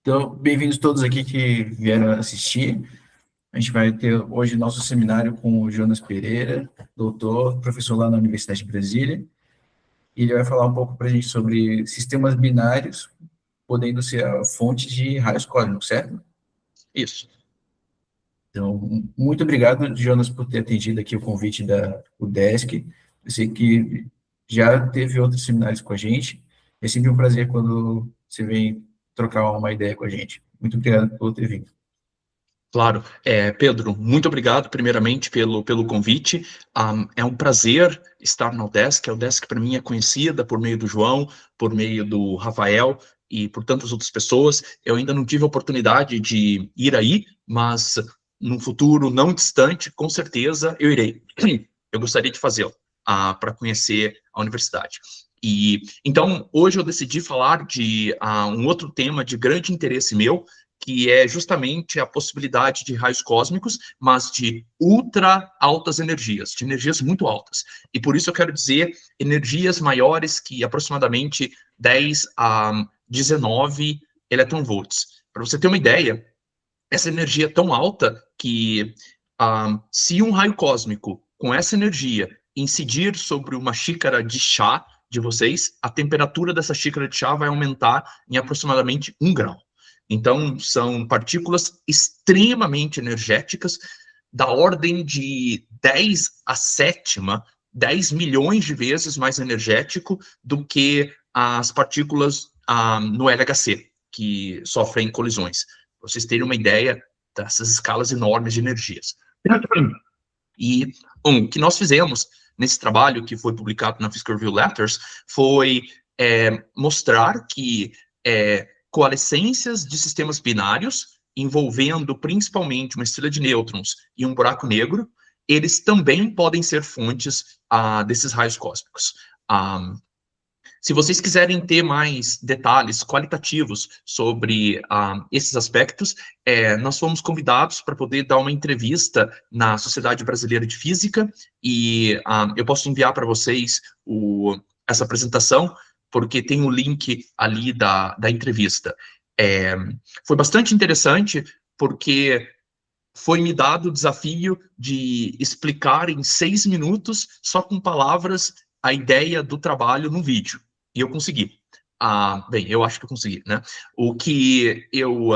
Então, bem-vindos todos aqui que vieram assistir. A gente vai ter hoje nosso seminário com o Jonas Pereira, doutor, professor lá na Universidade de Brasília. E ele vai falar um pouco para a gente sobre sistemas binários, podendo ser a fonte de raios cósmicos, certo? Isso. Então, muito obrigado, Jonas, por ter atendido aqui o convite da UDESC. Eu sei que já teve outros seminários com a gente. É sempre um prazer quando você vem trocar uma ideia com a gente. Muito obrigado por ter vindo. Claro. Pedro, muito obrigado, primeiramente, pelo convite. É um prazer estar na UDESC. A UDESC, para mim, é conhecida por meio do João, por meio do Rafael e por tantas outras pessoas. Eu ainda não tive a oportunidade de ir aí, mas num futuro não distante, com certeza, eu irei. Eu gostaria de fazê-lo, para conhecer a universidade. E então, hoje eu decidi falar de um outro tema de grande interesse meu, que é justamente a possibilidade de raios cósmicos, mas de ultra altas energias, de energias muito altas. E por isso eu quero dizer energias maiores que aproximadamente 10 a 19 eletronvolts. Para você ter uma ideia, essa energia é tão alta que se um raio cósmico com essa energia incidir sobre uma xícara de chá de vocês, a temperatura dessa xícara de chá vai aumentar em aproximadamente 1 grau. Então, são partículas extremamente energéticas, da ordem de 10 a sétima, 10 milhões de vezes mais energético do que as partículas no LHC, que sofrem colisões. Para vocês terem uma ideia dessas escalas enormes de energias. E o que nós fizemos nesse trabalho, que foi publicado na Fisker Review Letters, foi mostrar que coalescências de sistemas binários, envolvendo principalmente uma estrela de nêutrons e um buraco negro, eles também podem ser fontes desses raios cósmicos. Se vocês quiserem ter mais detalhes qualitativos sobre esses aspectos, nós fomos convidados para poder dar uma entrevista na Sociedade Brasileira de Física, e eu posso enviar para vocês essa apresentação, porque tem o link ali da entrevista. Foi bastante interessante, porque foi me dado o desafio de explicar em 6 minutos, só com palavras, a ideia do trabalho no vídeo. E eu consegui. Bem, eu acho que eu consegui, né? O que eu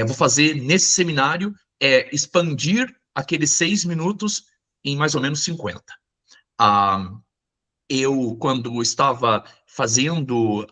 vou fazer nesse seminário é expandir aqueles 6 minutos em mais ou menos 50. Eu, quando estava fazendo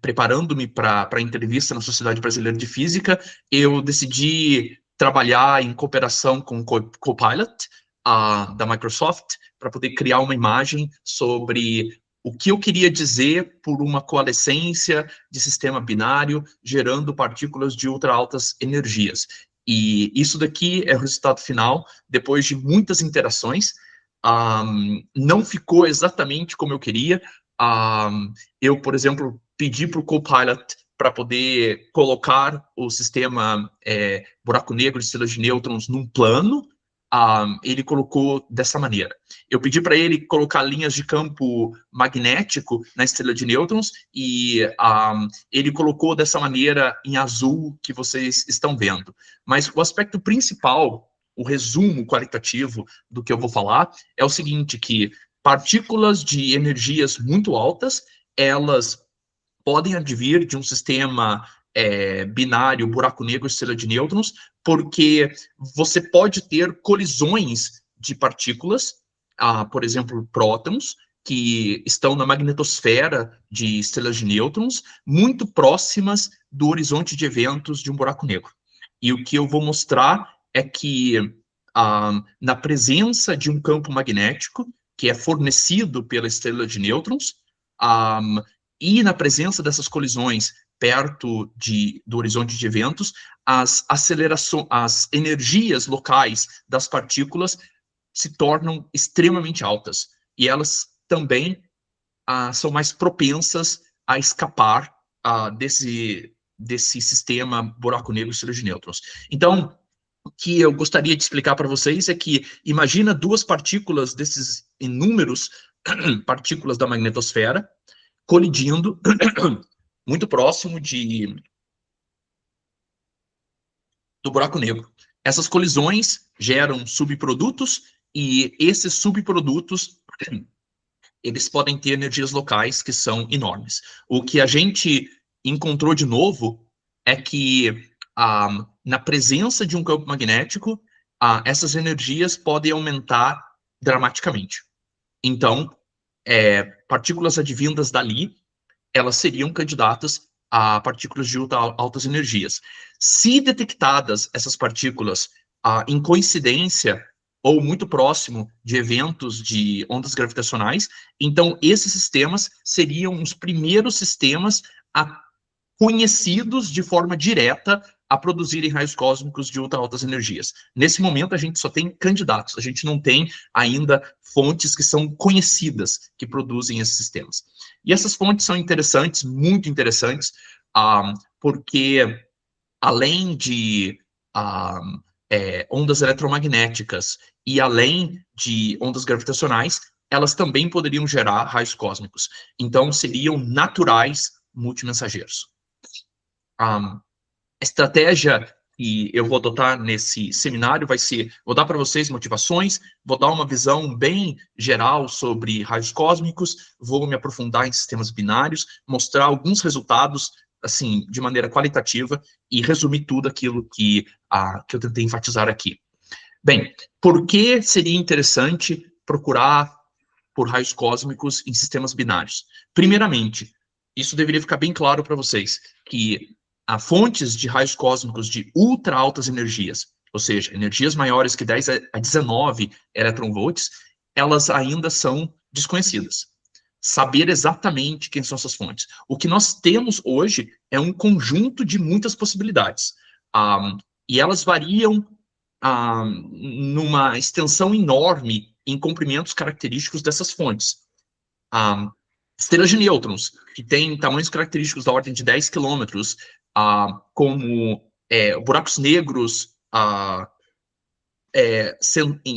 preparando-me para a entrevista na Sociedade Brasileira de Física, eu decidi trabalhar em cooperação com o Copilot, da Microsoft, para poder criar uma imagem sobre o que eu queria dizer por uma coalescência de sistema binário gerando partículas de ultra altas energias. E isso daqui é o resultado final, depois de muitas interações. Não ficou exatamente como eu queria. Eu, por exemplo, pedi para o Copilot para poder colocar o sistema buraco negro de estrelas de nêutrons num plano. Ele colocou dessa maneira. Eu pedi para ele colocar linhas de campo magnético na estrela de nêutrons e ele colocou dessa maneira em azul que vocês estão vendo. Mas o aspecto principal, o resumo qualitativo do que eu vou falar, é o seguinte, que partículas de energias muito altas, elas podem advir de um sistema binário, buraco negro, estrela de nêutrons, porque você pode ter colisões de partículas, por exemplo, prótons, que estão na magnetosfera de estrelas de nêutrons, muito próximas do horizonte de eventos de um buraco negro. E o que eu vou mostrar é que, na presença de um campo magnético, que é fornecido pela estrela de nêutrons, e na presença dessas colisões perto do horizonte de eventos, as acelerações, as energias locais das partículas se tornam extremamente altas. E elas também são mais propensas a escapar desse sistema buraco negro estrela de nêutrons. Então, o que eu gostaria de explicar para vocês é que imagina duas partículas desses inúmeros partículas da magnetosfera colidindo muito próximo do buraco negro. Essas colisões geram subprodutos e esses subprodutos eles podem ter energias locais que são enormes. O que a gente encontrou de novo é que na presença de um campo magnético, essas energias podem aumentar dramaticamente. Então, partículas advindas dali, elas seriam candidatas a partículas de altas energias. Se detectadas essas partículas em coincidência ou muito próximo de eventos de ondas gravitacionais, então esses sistemas seriam os primeiros sistemas conhecidos de forma direta a produzirem raios cósmicos de ultra altas energias. Nesse momento, a gente só tem candidatos, a gente não tem ainda fontes que são conhecidas que produzem esses sistemas. E essas fontes são interessantes, muito interessantes, porque além de ondas eletromagnéticas e além de ondas gravitacionais, elas também poderiam gerar raios cósmicos. Então, seriam naturais multimensageiros. A estratégia que eu vou adotar nesse seminário vai ser, vou dar para vocês motivações, vou dar uma visão bem geral sobre raios cósmicos, vou me aprofundar em sistemas binários, mostrar alguns resultados, assim, de maneira qualitativa e resumir tudo aquilo que eu tentei enfatizar aqui. Bem, por que seria interessante procurar por raios cósmicos em sistemas binários? Primeiramente, isso deveria ficar bem claro para vocês, que há fontes de raios cósmicos de ultra altas energias, ou seja, energias maiores que 10 a 19 eletronvolts, elas ainda são desconhecidas. Saber exatamente quem são essas fontes. O que nós temos hoje é um conjunto de muitas possibilidades. E elas variam numa extensão enorme em comprimentos característicos dessas fontes. Estrelas de nêutrons, que têm tamanhos característicos da ordem de 10 quilômetros, como buracos negros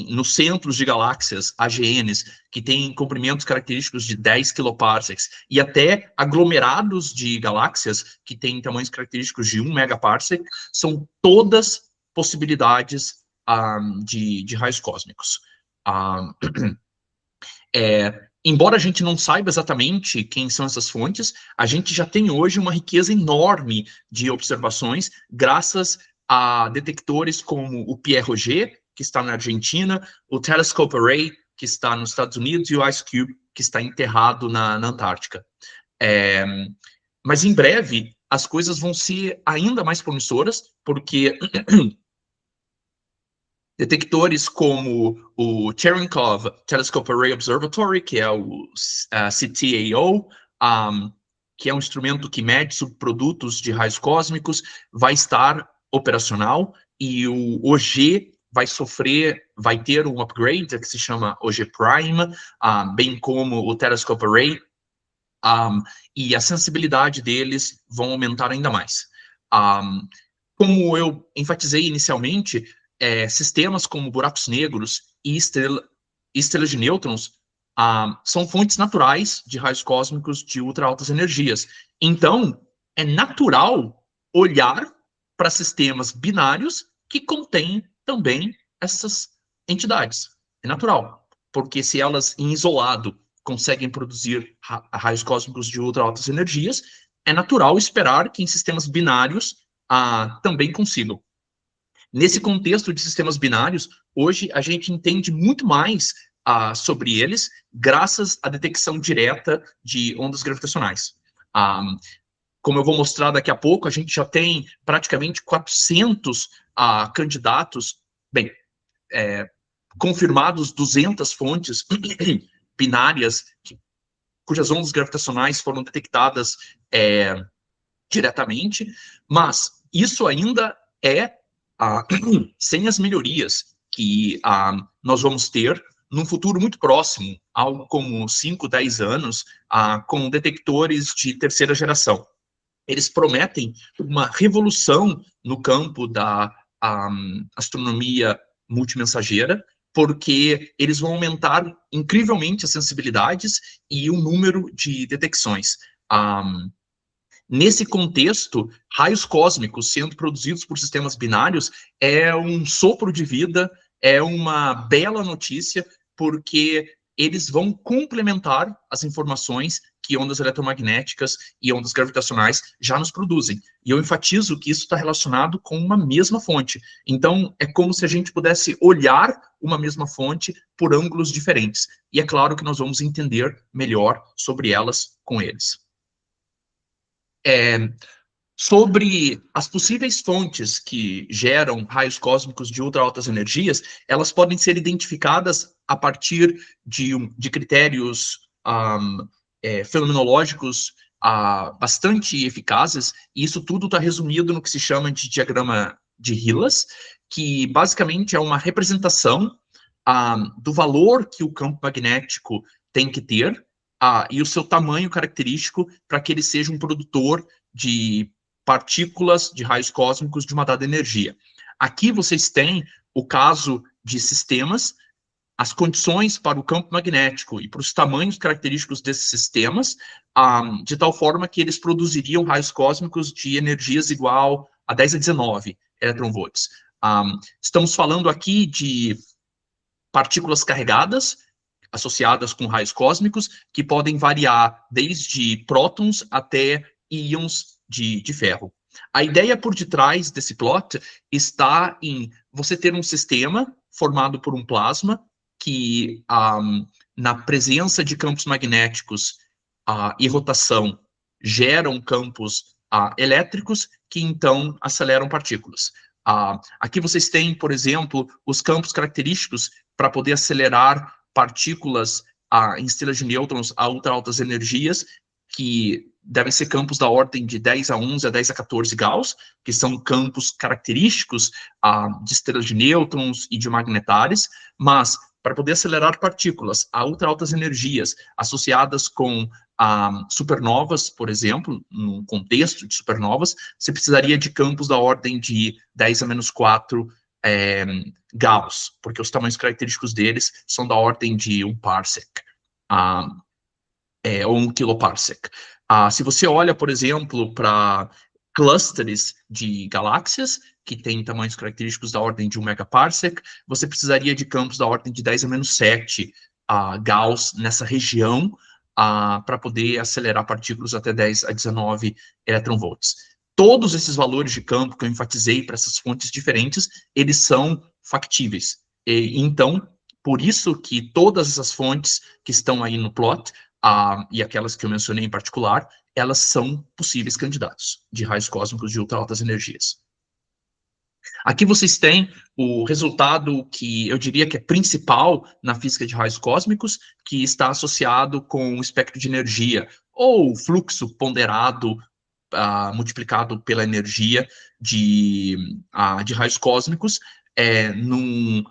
nos centros de galáxias, AGNs, que têm comprimentos característicos de 10 kiloparsecs, e até aglomerados de galáxias que têm tamanhos característicos de 1 megaparsec, são todas possibilidades de raios cósmicos. Embora a gente não saiba exatamente quem são essas fontes, a gente já tem hoje uma riqueza enorme de observações, graças a detectores como o Pierre Roget, que está na Argentina, o Telescope Array, que está nos Estados Unidos, e o IceCube, que está enterrado na Antártica. Mas em breve, as coisas vão ser ainda mais promissoras, porque detectores como o Cherenkov Telescope Array Observatory, que é o CTAO, que é um instrumento que mede subprodutos de raios cósmicos, vai estar operacional, e o OG vai ter um upgrade que se chama OG Prime, bem como o Telescope Array, e a sensibilidade deles vão aumentar ainda mais. Como eu enfatizei inicialmente, sistemas como buracos negros e estrelas de nêutrons são fontes naturais de raios cósmicos de ultra altas energias. Então, é natural olhar para sistemas binários que contêm também essas entidades. É natural, porque se elas em isolado conseguem produzir raios cósmicos de ultra altas energias, é natural esperar que em sistemas binários também consigam. Nesse contexto de sistemas binários, hoje a gente entende muito mais sobre eles, graças à detecção direta de ondas gravitacionais. Como eu vou mostrar daqui a pouco, a gente já tem praticamente 400 candidatos, confirmados 200 fontes binárias cujas ondas gravitacionais foram detectadas diretamente, mas isso ainda sem as melhorias que nós vamos ter num futuro muito próximo, algo como 5, 10 anos, com detectores de terceira geração. Eles prometem uma revolução no campo da astronomia multimensageira, porque eles vão aumentar incrivelmente as sensibilidades e o número de detecções. Nesse contexto, raios cósmicos sendo produzidos por sistemas binários é um sopro de vida, é uma bela notícia, porque eles vão complementar as informações que ondas eletromagnéticas e ondas gravitacionais já nos produzem. E eu enfatizo que isso está relacionado com uma mesma fonte. Então, é como se a gente pudesse olhar uma mesma fonte por ângulos diferentes. E é claro que nós vamos entender melhor sobre elas com eles. Sobre as possíveis fontes que geram raios cósmicos de ultra altas energias, elas podem ser identificadas a partir de critérios fenomenológicos bastante eficazes, e isso tudo está resumido no que se chama de diagrama de Hillas, que basicamente é uma representação do valor que o campo magnético tem que ter e o seu tamanho característico para que ele seja um produtor de partículas de raios cósmicos de uma dada energia. Aqui vocês têm o caso de sistemas, as condições para o campo magnético e para os tamanhos característicos desses sistemas, de tal forma que eles produziriam raios cósmicos de energias igual a 10 a 19 eletronvolts. Estamos falando aqui de partículas carregadas, associadas com raios cósmicos, que podem variar desde prótons até íons de ferro. A ideia por detrás desse plot está em você ter um sistema formado por um plasma que, na presença de campos magnéticos e rotação, geram campos elétricos que, então, aceleram partículas. Aqui vocês têm, por exemplo, os campos característicos para poder acelerar partículas em estrelas de nêutrons a ultra altas energias, que devem ser campos da ordem de 10 a 11 a 10 a 14 Gauss, que são campos característicos de estrelas de nêutrons e de magnetares, mas para poder acelerar partículas a ultra altas energias associadas com supernovas, por exemplo, num contexto de supernovas, você precisaria de campos da ordem de 10 a menos 4 Gauss, porque os tamanhos característicos deles são da ordem de 1 parsec, ou 1 kiloparsec. Se você olha, por exemplo, para clusters de galáxias, que têm tamanhos característicos da ordem de 1 megaparsec, você precisaria de campos da ordem de 10 a menos 7 Gauss nessa região, para poder acelerar partículas até 10 a 19 eletronvolts. Todos esses valores de campo que eu enfatizei para essas fontes diferentes, eles são factíveis. Então, por isso que todas essas fontes que estão aí no plot, e aquelas que eu mencionei em particular, elas são possíveis candidatos de raios cósmicos de ultra altas energias. Aqui vocês têm o resultado que eu diria que é principal na física de raios cósmicos, que está associado com o espectro de energia, ou fluxo ponderado multiplicado pela energia de raios cósmicos, num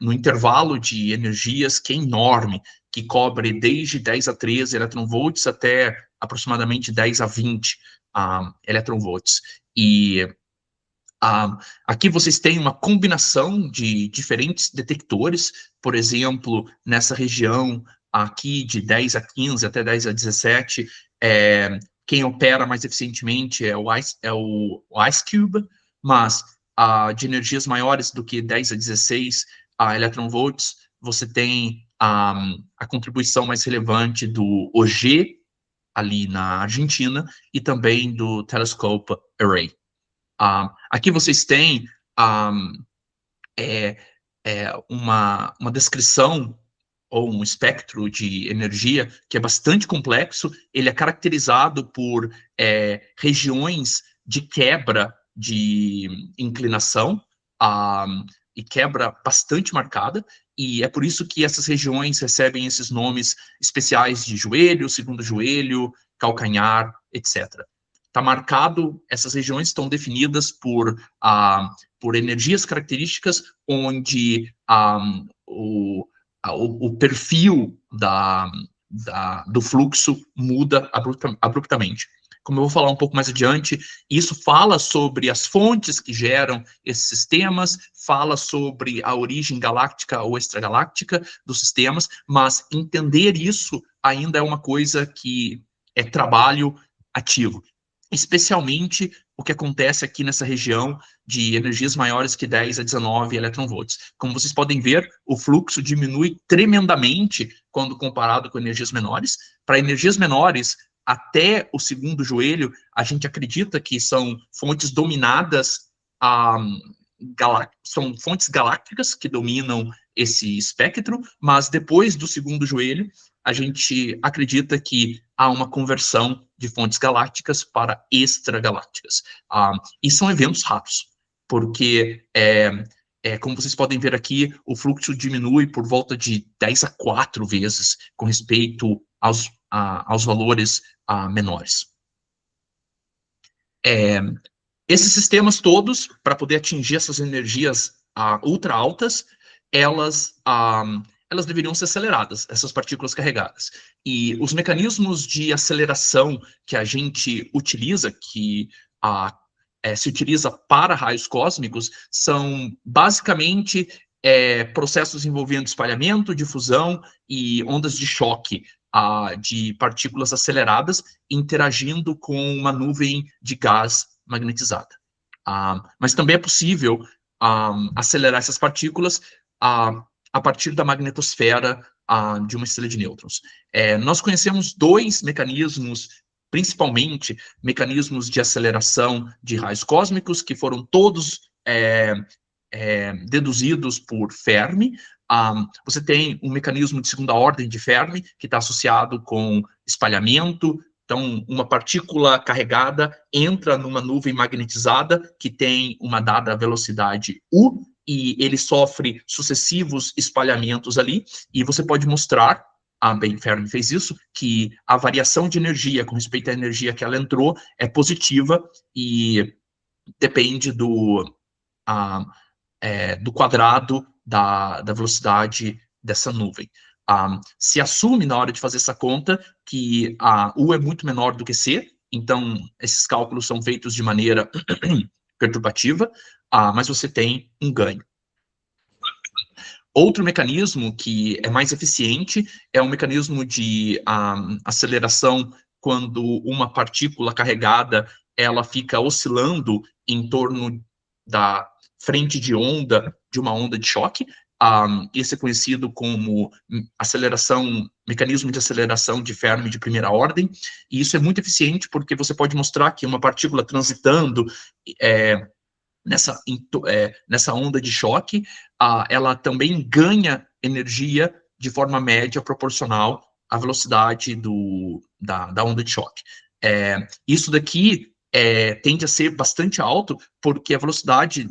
intervalo de energias que é enorme, que cobre desde 10 a 13 eletronvolts até aproximadamente 10 a 20 eletronvolts. E aqui vocês têm uma combinação de diferentes detectores, por exemplo, nessa região aqui de 10 a 15 até 10 a 17, quem opera mais eficientemente é o IceCube, mas de energias maiores do que 10 a 16 eletronvolts, você tem a contribuição mais relevante do OG, ali na Argentina, e também do Telescope Array. Aqui vocês têm uma descrição ou um espectro de energia que é bastante complexo. Ele é caracterizado por regiões de quebra de inclinação e quebra bastante marcada, e é por isso que essas regiões recebem esses nomes especiais de joelho, segundo joelho, calcanhar, etc. Está marcado, essas regiões estão definidas por energias características onde o perfil do fluxo muda abruptamente. Como eu vou falar um pouco mais adiante, isso fala sobre as fontes que geram esses sistemas, fala sobre a origem galáctica ou extragaláctica dos sistemas, mas entender isso ainda é uma coisa que é trabalho ativo. Especialmente o que acontece aqui nessa região de energias maiores que 10 a 19 eletronvolts. Como vocês podem ver, o fluxo diminui tremendamente quando comparado com energias menores. Para energias menores, até o segundo joelho, a gente acredita que são fontes dominadas, são fontes galácticas que dominam esse espectro, mas depois do segundo joelho, a gente acredita que há uma conversão de fontes galácticas para extragalácticas. E são eventos raros, porque, como vocês podem ver aqui, o fluxo diminui por volta de 10 a 4 vezes com respeito aos valores menores. Esses sistemas todos, para poder atingir essas energias ultra altas, elas deveriam ser aceleradas, essas partículas carregadas. E os mecanismos de aceleração que a gente utiliza, que se utiliza para raios cósmicos, são basicamente processos envolvendo espalhamento, difusão e ondas de choque de partículas aceleradas interagindo com uma nuvem de gás magnetizada. Mas também é possível acelerar essas partículas a partir da magnetosfera de uma estrela de nêutrons. Nós conhecemos dois mecanismos, principalmente mecanismos de aceleração de raios cósmicos, que foram todos deduzidos por Fermi. Você tem um mecanismo de segunda ordem de Fermi, que está associado com espalhamento. Então, uma partícula carregada entra numa nuvem magnetizada que tem uma dada velocidade u, e ele sofre sucessivos espalhamentos ali, e você pode mostrar, bem, Fermi fez isso, que a variação de energia com respeito à energia que ela entrou é positiva e depende do quadrado da velocidade dessa nuvem. Se assume na hora de fazer essa conta que U é muito menor do que C, então esses cálculos são feitos de maneira perturbativa, mas você tem um ganho. Outro mecanismo que é mais eficiente é o mecanismo de aceleração quando uma partícula carregada ela fica oscilando em torno da frente de onda de uma onda de choque. Esse é conhecido como mecanismo de aceleração de Fermi de primeira ordem, e isso é muito eficiente porque você pode mostrar que uma partícula transitando nessa onda de choque, ela também ganha energia de forma média proporcional à velocidade da onda de choque. Isso daqui tende a ser bastante alto, porque a velocidade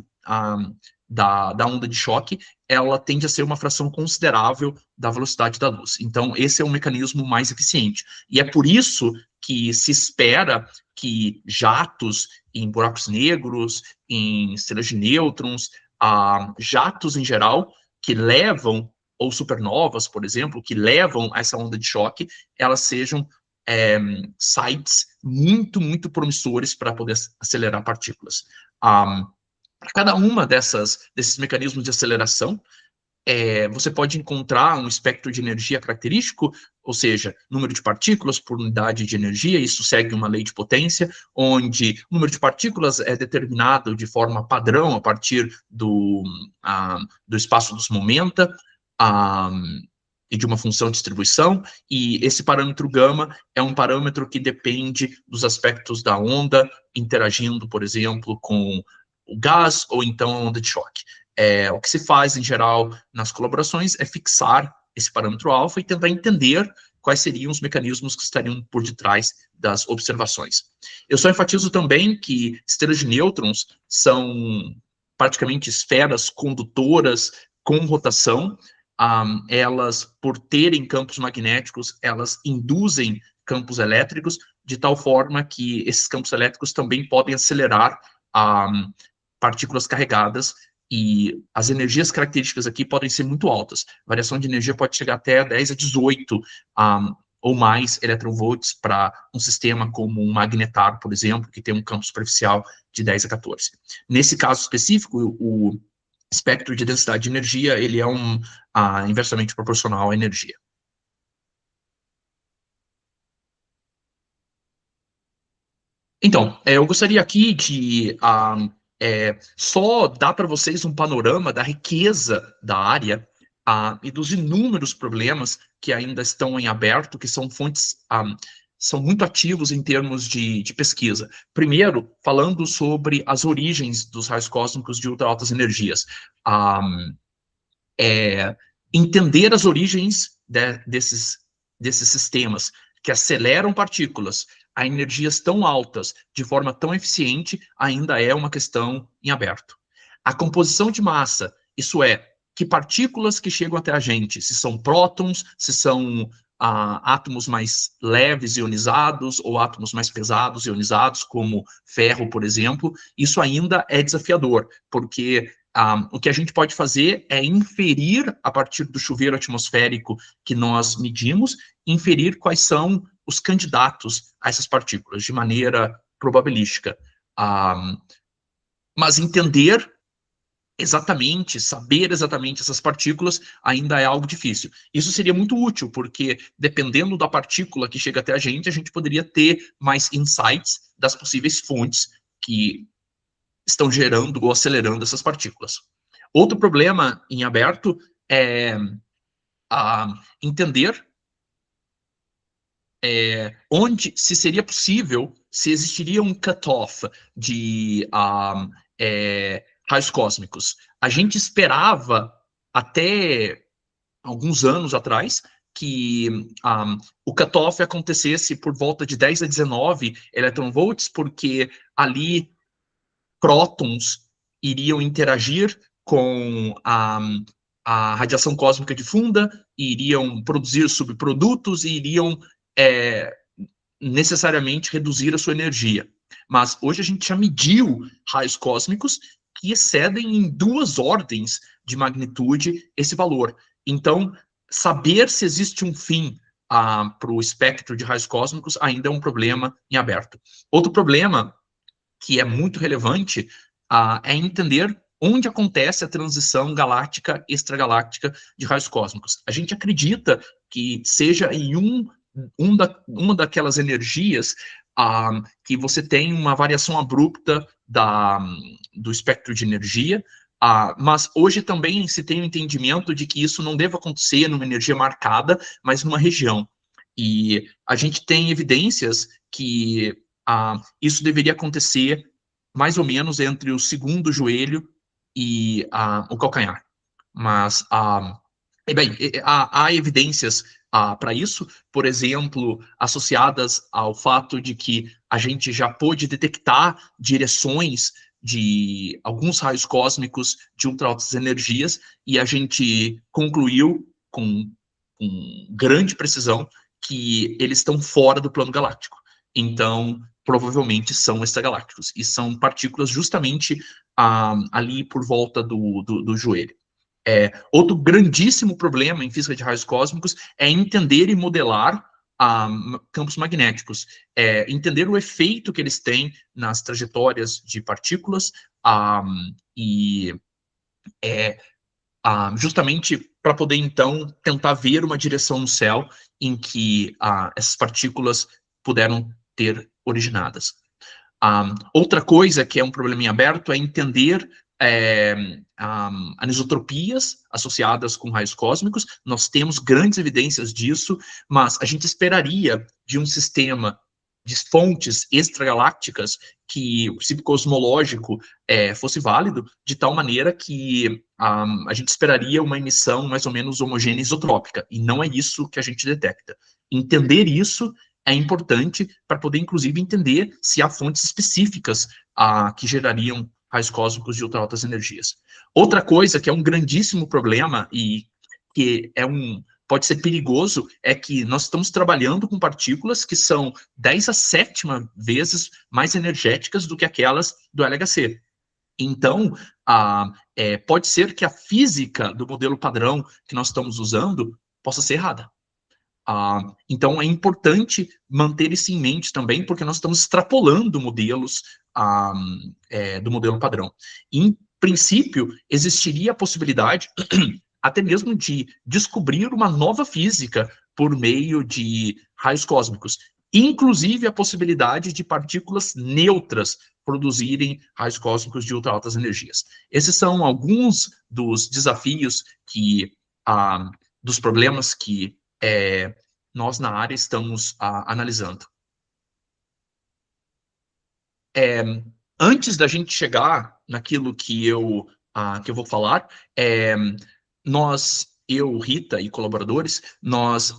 da onda de choque, ela tende a ser uma fração considerável da velocidade da luz. Então, esse é o mecanismo mais eficiente. E é por isso que se espera que jatos em buracos negros, em estrelas de nêutrons, jatos em geral, que levam, ou supernovas, por exemplo, que levam a essa onda de choque, elas sejam sites muito, muito promissores para poder acelerar partículas. Para cada uma desses mecanismos de aceleração, você pode encontrar um espectro de energia característico, ou seja, número de partículas por unidade de energia. Isso segue uma lei de potência, onde o número de partículas é determinado de forma padrão a partir do espaço dos momenta, e de uma função de distribuição, e esse parâmetro gama é um parâmetro que depende dos aspectos da onda interagindo, por exemplo, com o gás ou então a onda de choque. O que se faz, em geral, nas colaborações é fixar esse parâmetro alfa e tentar entender quais seriam os mecanismos que estariam por detrás das observações. Eu só enfatizo também que estrelas de nêutrons são praticamente esferas condutoras com rotação. Elas, por terem campos magnéticos, elas induzem campos elétricos, de tal forma que esses campos elétricos também podem acelerar partículas carregadas, e as energias características aqui podem ser muito altas. A variação de energia pode chegar até 10 a 18 ou mais eletronvolts para um sistema como um magnetar, por exemplo, que tem um campo superficial de 10 a 14. Nesse caso específico, o espectro de densidade de energia, ele é inversamente proporcional à energia. Então, eu gostaria aqui de só dar para vocês um panorama da riqueza da área e dos inúmeros problemas que ainda estão em aberto, que são fontes, são muito ativos em termos de pesquisa. Primeiro, falando sobre as origens dos raios cósmicos de ultra-altas energias. Entender as origens desses sistemas que aceleram partículas a energias tão altas de forma tão eficiente ainda é uma questão em aberto. A composição de massa, isso é, que partículas que chegam até a gente, se são prótons, se são átomos mais leves ionizados ou átomos mais pesados ionizados, como ferro, por exemplo, isso ainda é desafiador, porque o que a gente pode fazer é inferir, a partir do chuveiro atmosférico que nós medimos, inferir quais são os candidatos a essas partículas, de maneira probabilística. Mas entender exatamente, saber exatamente essas partículas ainda é algo difícil. Isso seria muito útil, porque dependendo da partícula que chega até a gente poderia ter mais insights das possíveis fontes que estão gerando ou acelerando essas partículas. Outro problema em aberto é entender onde, se seria possível, se existiria um cutoff de raios cósmicos. A gente esperava, até alguns anos atrás, que o cutoff acontecesse por volta de 10 a 19 eletronvolts, porque ali prótons iriam interagir com a radiação cósmica difunda, iriam produzir subprodutos e iriam necessariamente reduzir a sua energia. Mas hoje a gente já mediu raios cósmicos que excedem em 2 ordens de magnitude esse valor. Então, saber se existe um fim para o espectro de raios cósmicos ainda é um problema em aberto. Outro problema que é muito relevante é entender onde acontece a transição galáctica extragaláctica de raios cósmicos. A gente acredita que seja em uma daquelas energias que você tem uma variação abrupta do espectro de energia, mas hoje também se tem o entendimento de que isso não deve acontecer numa energia marcada, mas numa região. E a gente tem evidências que isso deveria acontecer mais ou menos entre o segundo joelho e o calcanhar. Mas, bem, há evidências para isso, por exemplo, associadas ao fato de que a gente já pôde detectar direções de alguns raios cósmicos de ultra-altas energias, e a gente concluiu com grande precisão que eles estão fora do plano galáctico. Então, provavelmente são extragalácticos, e são partículas justamente ali por volta do joelho. Outro grandíssimo problema em física de raios cósmicos é entender e modelar campos magnéticos, entender o efeito que eles têm nas trajetórias de partículas justamente para poder, então, tentar ver uma direção no céu em que essas partículas puderam ter originadas. Outra coisa que é um problema em aberto é entender anisotropias associadas com raios cósmicos. Nós temos grandes evidências disso, mas a gente esperaria de um sistema de fontes extragalácticas que o princípio cosmológico fosse válido, de tal maneira que a gente esperaria uma emissão mais ou menos homogênea isotrópica, e não é isso que a gente detecta. Entender isso é importante para poder, inclusive, entender se há fontes específicas que gerariam raios cósmicos de ultra-altas energias. Outra coisa que é um grandíssimo problema e que pode ser perigoso é que nós estamos trabalhando com partículas que são 10 a 7ª vezes mais energéticas do que aquelas do LHC. Então, pode ser que a física do modelo padrão que nós estamos usando possa ser errada. Então, é importante manter isso em mente também, porque nós estamos extrapolando modelos do modelo padrão. Em princípio, existiria a possibilidade até mesmo de descobrir uma nova física por meio de raios cósmicos. inclusive a possibilidade de partículas neutras produzirem raios cósmicos de ultra altas energias. Esses são alguns dos desafios dos problemas que nós na área estamos analisando. Antes da gente chegar naquilo que eu vou falar, eu, Rita e colaboradores, nós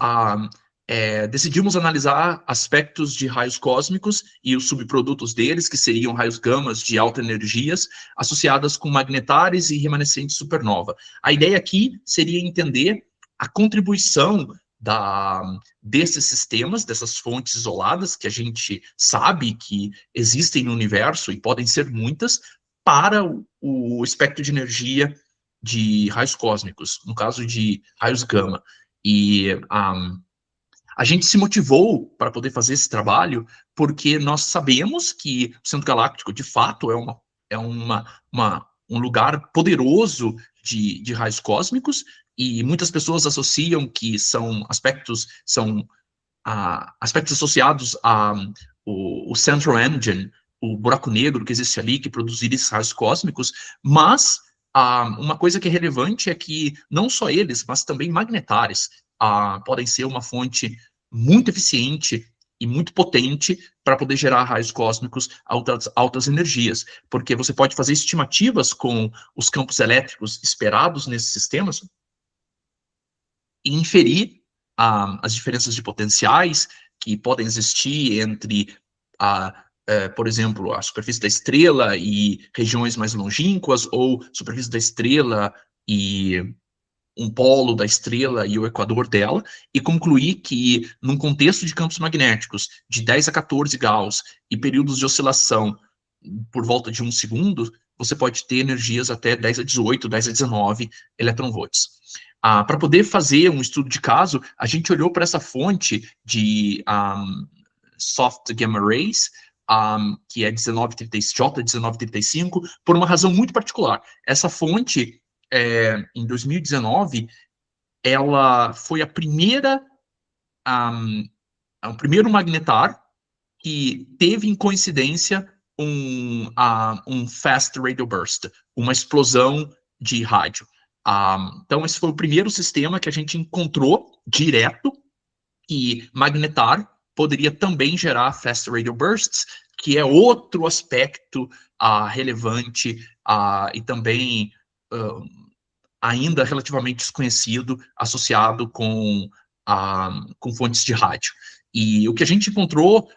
decidimos analisar aspectos de raios cósmicos e os subprodutos deles, que seriam raios gamas de alta energias, associadas com magnetares e remanescentes supernova. A ideia aqui seria entender a contribuição desses sistemas, dessas fontes isoladas, que a gente sabe que existem no universo e podem ser muitas, para o espectro de energia de raios cósmicos, no caso de raios gama. E a gente se motivou para poder fazer esse trabalho porque nós sabemos que o Centro Galáctico, de fato, é um lugar poderoso de raios cósmicos, e muitas pessoas associam que são aspectos associados ao Central Engine, o buraco negro que existe ali, que produzir esses raios cósmicos, mas uma coisa que é relevante é que não só eles, mas também magnetares podem ser uma fonte muito eficiente e muito potente para poder gerar raios cósmicos altas energias, porque você pode fazer estimativas com os campos elétricos esperados nesses sistemas e inferir as diferenças de potenciais que podem existir entre por exemplo, a superfície da estrela e regiões mais longínquas, ou superfície da estrela e um polo da estrela e o equador dela, e concluir que, num contexto de campos magnéticos de 10 a 14 Gauss e períodos de oscilação por volta de 1 segundo, você pode ter energias até 10 a 18, 10 a 19 eletronvolts. Para poder fazer um estudo de caso, a gente olhou para essa fonte de soft gamma rays, que é J1935, por uma razão muito particular. Essa fonte, em 2019, ela foi o primeiro magnetar que teve em coincidência um fast radio burst, uma explosão de rádio. Então, esse foi o primeiro sistema que a gente encontrou direto, e magnetar poderia também gerar fast radio bursts, que é outro aspecto relevante e também ainda relativamente desconhecido, associado com fontes de rádio. E o que a gente encontrou,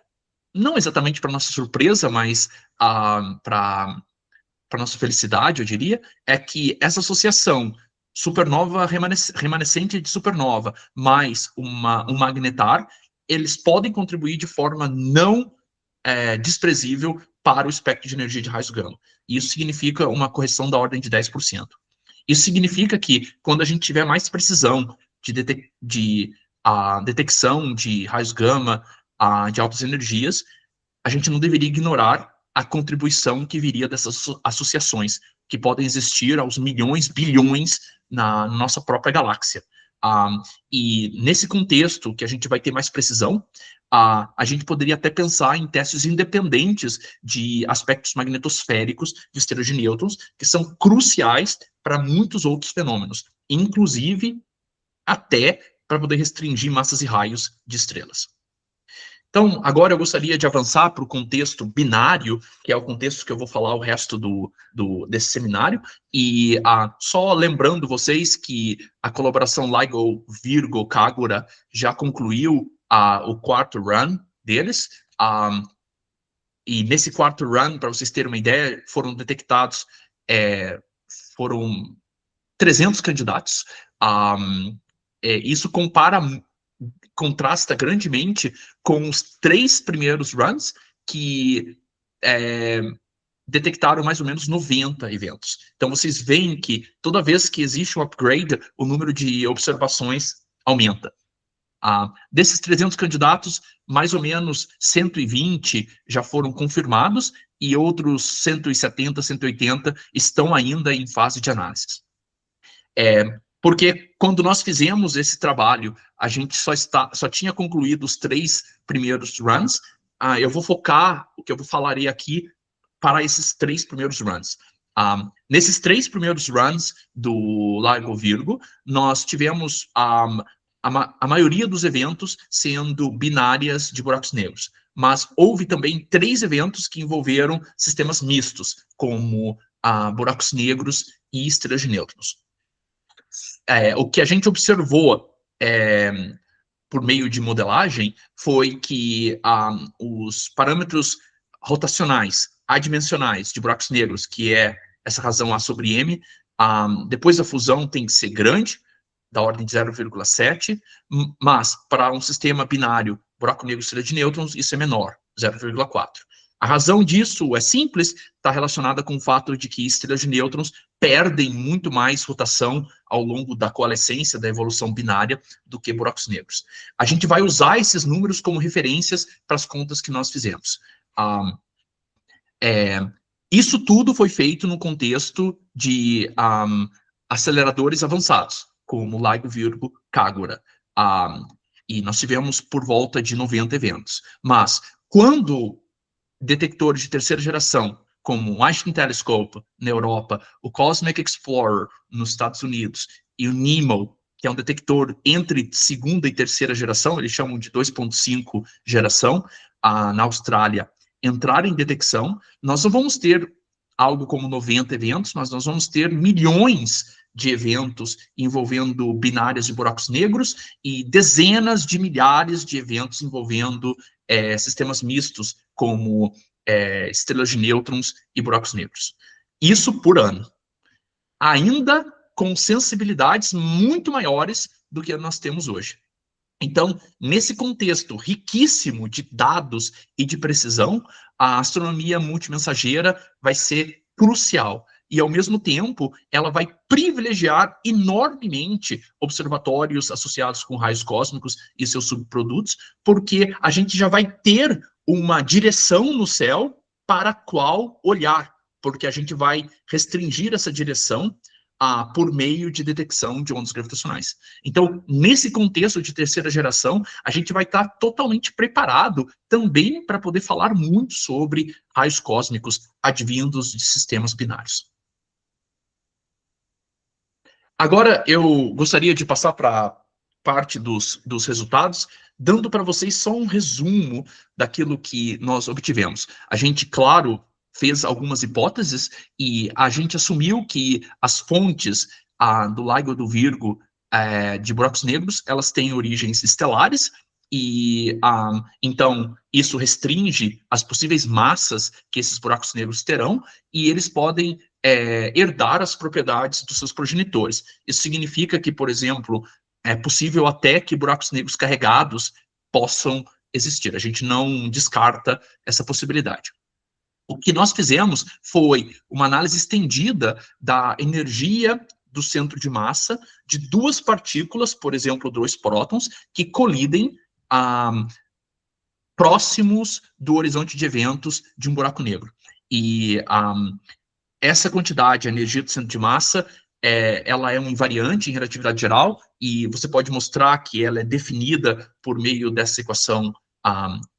não exatamente para nossa surpresa, mas para nossa felicidade, eu diria, é que essa associação supernova remanescente de supernova mais um magnetar, eles podem contribuir de forma não desprezível para o espectro de energia de raios gama. Isso significa uma correção da ordem de 10%. Isso significa que, quando a gente tiver mais precisão de detecção de raios gama de altas energias, a gente não deveria ignorar a contribuição que viria dessas associações, que podem existir aos milhões, bilhões na nossa própria galáxia. E nesse contexto, que a gente vai ter mais precisão, a gente poderia até pensar em testes independentes de aspectos magnetosféricos de estrelas de nêutrons, que são cruciais para muitos outros fenômenos, inclusive até para poder restringir massas e raios de estrelas. Então, agora eu gostaria de avançar para o contexto binário, que é o contexto que eu vou falar o resto desse seminário, e só lembrando vocês que a colaboração LIGO-Kagura já concluiu o quarto run deles, e nesse quarto run, para vocês terem uma ideia, foram detectados, foram 300 candidatos. Isso contrasta grandemente com os 3 primeiros runs, que detectaram mais ou menos 90 eventos. Então, vocês veem que toda vez que existe um upgrade, o número de observações aumenta. Desses 300 candidatos, mais ou menos 120 já foram confirmados, e outros 170, 180 estão ainda em fase de análise. Porque quando nós fizemos esse trabalho, a gente só tinha concluído os 3 primeiros runs. Eu vou focar o que eu falarei aqui para esses 3 primeiros runs. Nesses 3 primeiros runs do Lago Virgo, nós tivemos a maioria dos eventos sendo binárias de buracos negros. Mas houve também 3 eventos que envolveram sistemas mistos, como buracos negros e estrelas de nêutrons. O que a gente observou por meio de modelagem foi que os parâmetros rotacionais adimensionais de buracos negros, que é essa razão A sobre M, depois da fusão tem que ser grande, da ordem de 0,7, mas para um sistema binário, buraco negro estrela de nêutrons, isso é menor, 0,4. A razão disso é simples, está relacionada com o fato de que estrelas de nêutrons perdem muito mais rotação ao longo da coalescência, da evolução binária, do que buracos negros. A gente vai usar esses números como referências para as contas que nós fizemos. Isso tudo foi feito no contexto de aceleradores avançados, como LIGO, Virgo, Kagura. E nós tivemos por volta de 90 eventos. Mas, quando detectores de terceira geração, como o Einstein Telescope na Europa, o Cosmic Explorer nos Estados Unidos e o NEMO, que é um detector entre segunda e terceira geração, eles chamam de 2.5 geração, na Austrália, entrarem em detecção, nós não vamos ter algo como 90 eventos, mas nós vamos ter milhões de eventos envolvendo binárias e buracos negros e dezenas de milhares de eventos envolvendo sistemas mistos, como estrelas de nêutrons e buracos negros. Isso por ano. Ainda com sensibilidades muito maiores do que nós temos hoje. Então, nesse contexto riquíssimo de dados e de precisão, a astronomia multimensageira vai ser crucial. E, ao mesmo tempo, ela vai privilegiar enormemente observatórios associados com raios cósmicos e seus subprodutos, porque a gente já vai ter uma direção no céu para a qual olhar, porque a gente vai restringir essa direção por meio de detecção de ondas gravitacionais. Então, nesse contexto de terceira geração, a gente vai estar totalmente preparado também para poder falar muito sobre raios cósmicos advindos de sistemas binários. Agora, eu gostaria de passar para parte dos resultados, dando para vocês só um resumo daquilo que nós obtivemos. A gente, claro, fez algumas hipóteses e a gente assumiu que as fontes do LIGO do Virgo de buracos negros, elas têm origens estelares e, então, isso restringe as possíveis massas que esses buracos negros terão e eles podem herdar as propriedades dos seus progenitores. Isso significa que, por exemplo, é possível até que buracos negros carregados possam existir. A gente não descarta essa possibilidade. O que nós fizemos foi uma análise estendida da energia do centro de massa de 2 partículas, por exemplo, 2 prótons, que colidem próximos do horizonte de eventos de um buraco negro. E essa quantidade, a energia do centro de massa, ela é um invariante em relatividade geral, e você pode mostrar que ela é definida por meio dessa equação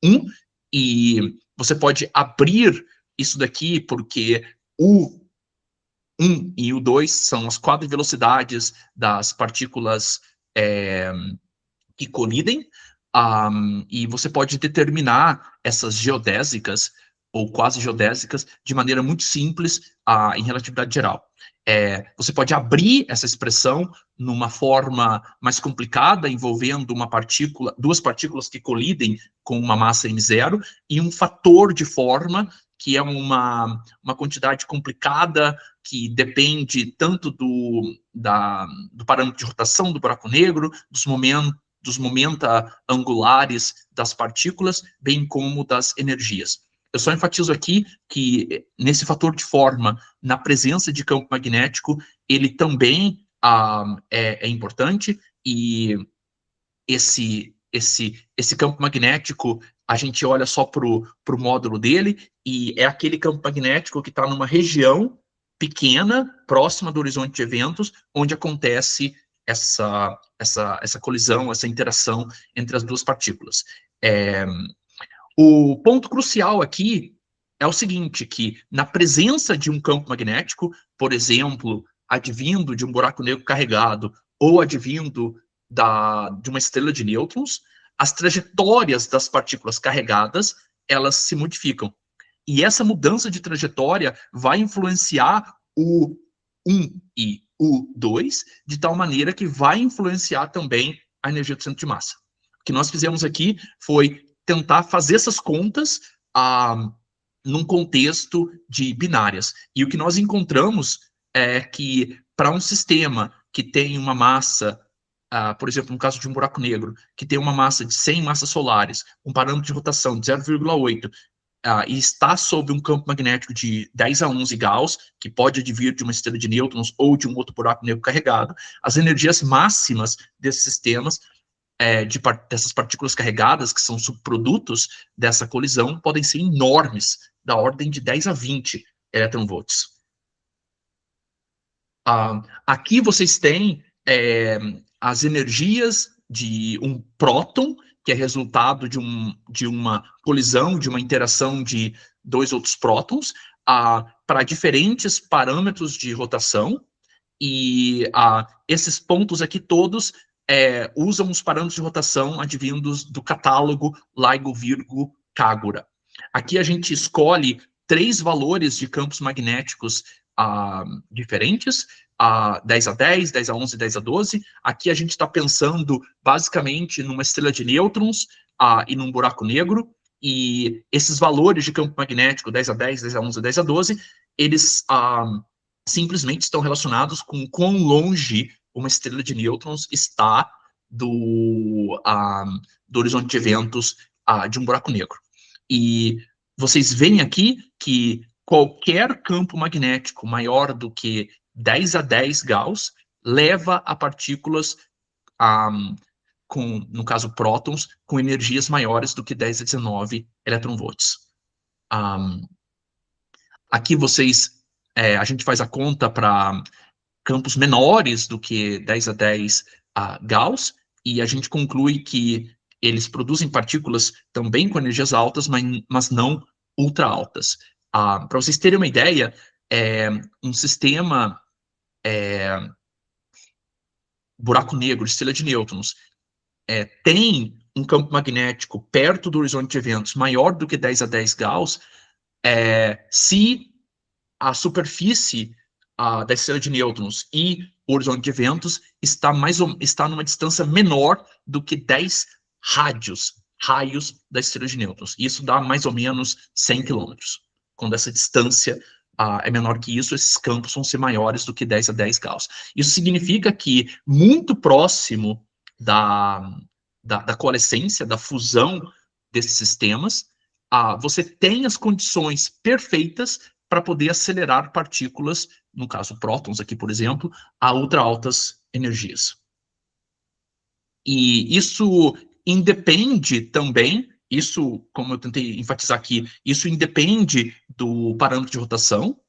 1, e você pode abrir isso daqui, porque o 1 e o 2 são as quadrivelocidades das partículas que colidem, e você pode determinar essas geodésicas ou quase geodésicas de maneira muito simples em relatividade geral. Você pode abrir essa expressão numa forma mais complicada, envolvendo duas partículas que colidem com uma massa m0 e um fator de forma que é uma quantidade complicada que depende tanto do parâmetro de rotação do buraco negro, dos momenta angulares das partículas, bem como das energias. Eu só enfatizo aqui que nesse fator de forma, na presença de campo magnético, ele também é importante, e esse campo magnético, a gente olha só para o módulo dele, e é aquele campo magnético que está numa região pequena, próxima do horizonte de eventos, onde acontece essa colisão, essa interação entre as duas partículas. O ponto crucial aqui é o seguinte, que na presença de um campo magnético, por exemplo, advindo de um buraco negro carregado ou advindo de uma estrela de nêutrons, as trajetórias das partículas carregadas, elas se modificam. E essa mudança de trajetória vai influenciar o 1 e o 2, de tal maneira que vai influenciar também a energia do centro de massa. O que nós fizemos aqui foi tentar fazer essas contas num contexto de binárias. E o que nós encontramos é que para um sistema que tem uma massa, por exemplo, no caso de um buraco negro, que tem uma massa de 100 massas solares, um parâmetro de rotação de 0,8, e está sob um campo magnético de 10 a 11 Gauss, que pode advir de uma estrela de nêutrons ou de um outro buraco negro carregado, as energias máximas desses sistemas, dessas partículas carregadas, que são subprodutos dessa colisão, podem ser enormes, da ordem de 10 a 20 eletronvolts. Aqui vocês têm as energias de um próton, que é resultado de uma colisão, de uma interação de dois outros prótons, para diferentes parâmetros de rotação, e esses pontos aqui todos usam os parâmetros de rotação advindos do catálogo LIGO Virgo Kagura. Aqui a gente escolhe 3 valores de campos magnéticos diferentes, 10 a 10, 10 a 11, 10 a 12. Aqui a gente está pensando basicamente numa estrela de nêutrons e num buraco negro, e esses valores de campo magnético, 10 a 10, 10 a 11, 10 a 12, eles simplesmente estão relacionados com quão longe uma estrela de nêutrons está do horizonte de eventos de um buraco negro. E vocês veem aqui que qualquer campo magnético maior do que 10 a 10 Gauss leva a partículas, no caso prótons, com energias maiores do que 10 a 19 eletronvolts. Aqui a gente faz a conta para campos menores do que 10 a 10 Gauss, e a gente conclui que eles produzem partículas também com energias altas, mas não ultra altas. Para vocês terem uma ideia, um sistema buraco negro, estrela de nêutrons, tem um campo magnético perto do horizonte de eventos maior do que 10 a 10 Gauss, se a superfície da estrela de nêutrons e o horizonte de eventos está numa distância menor do que 10 raios da estrela de nêutrons. Isso dá mais ou menos 100 quilômetros. Quando essa distância é menor que isso, esses campos vão ser maiores do que 10 a 10 Gauss. Isso significa que, muito próximo da coalescência, da fusão desses sistemas, você tem as condições perfeitas para poder acelerar partículas, no caso prótons aqui, por exemplo, a ultra altas energias. E isso independe também, como eu tentei enfatizar aqui, isso independe do parâmetro de rotação,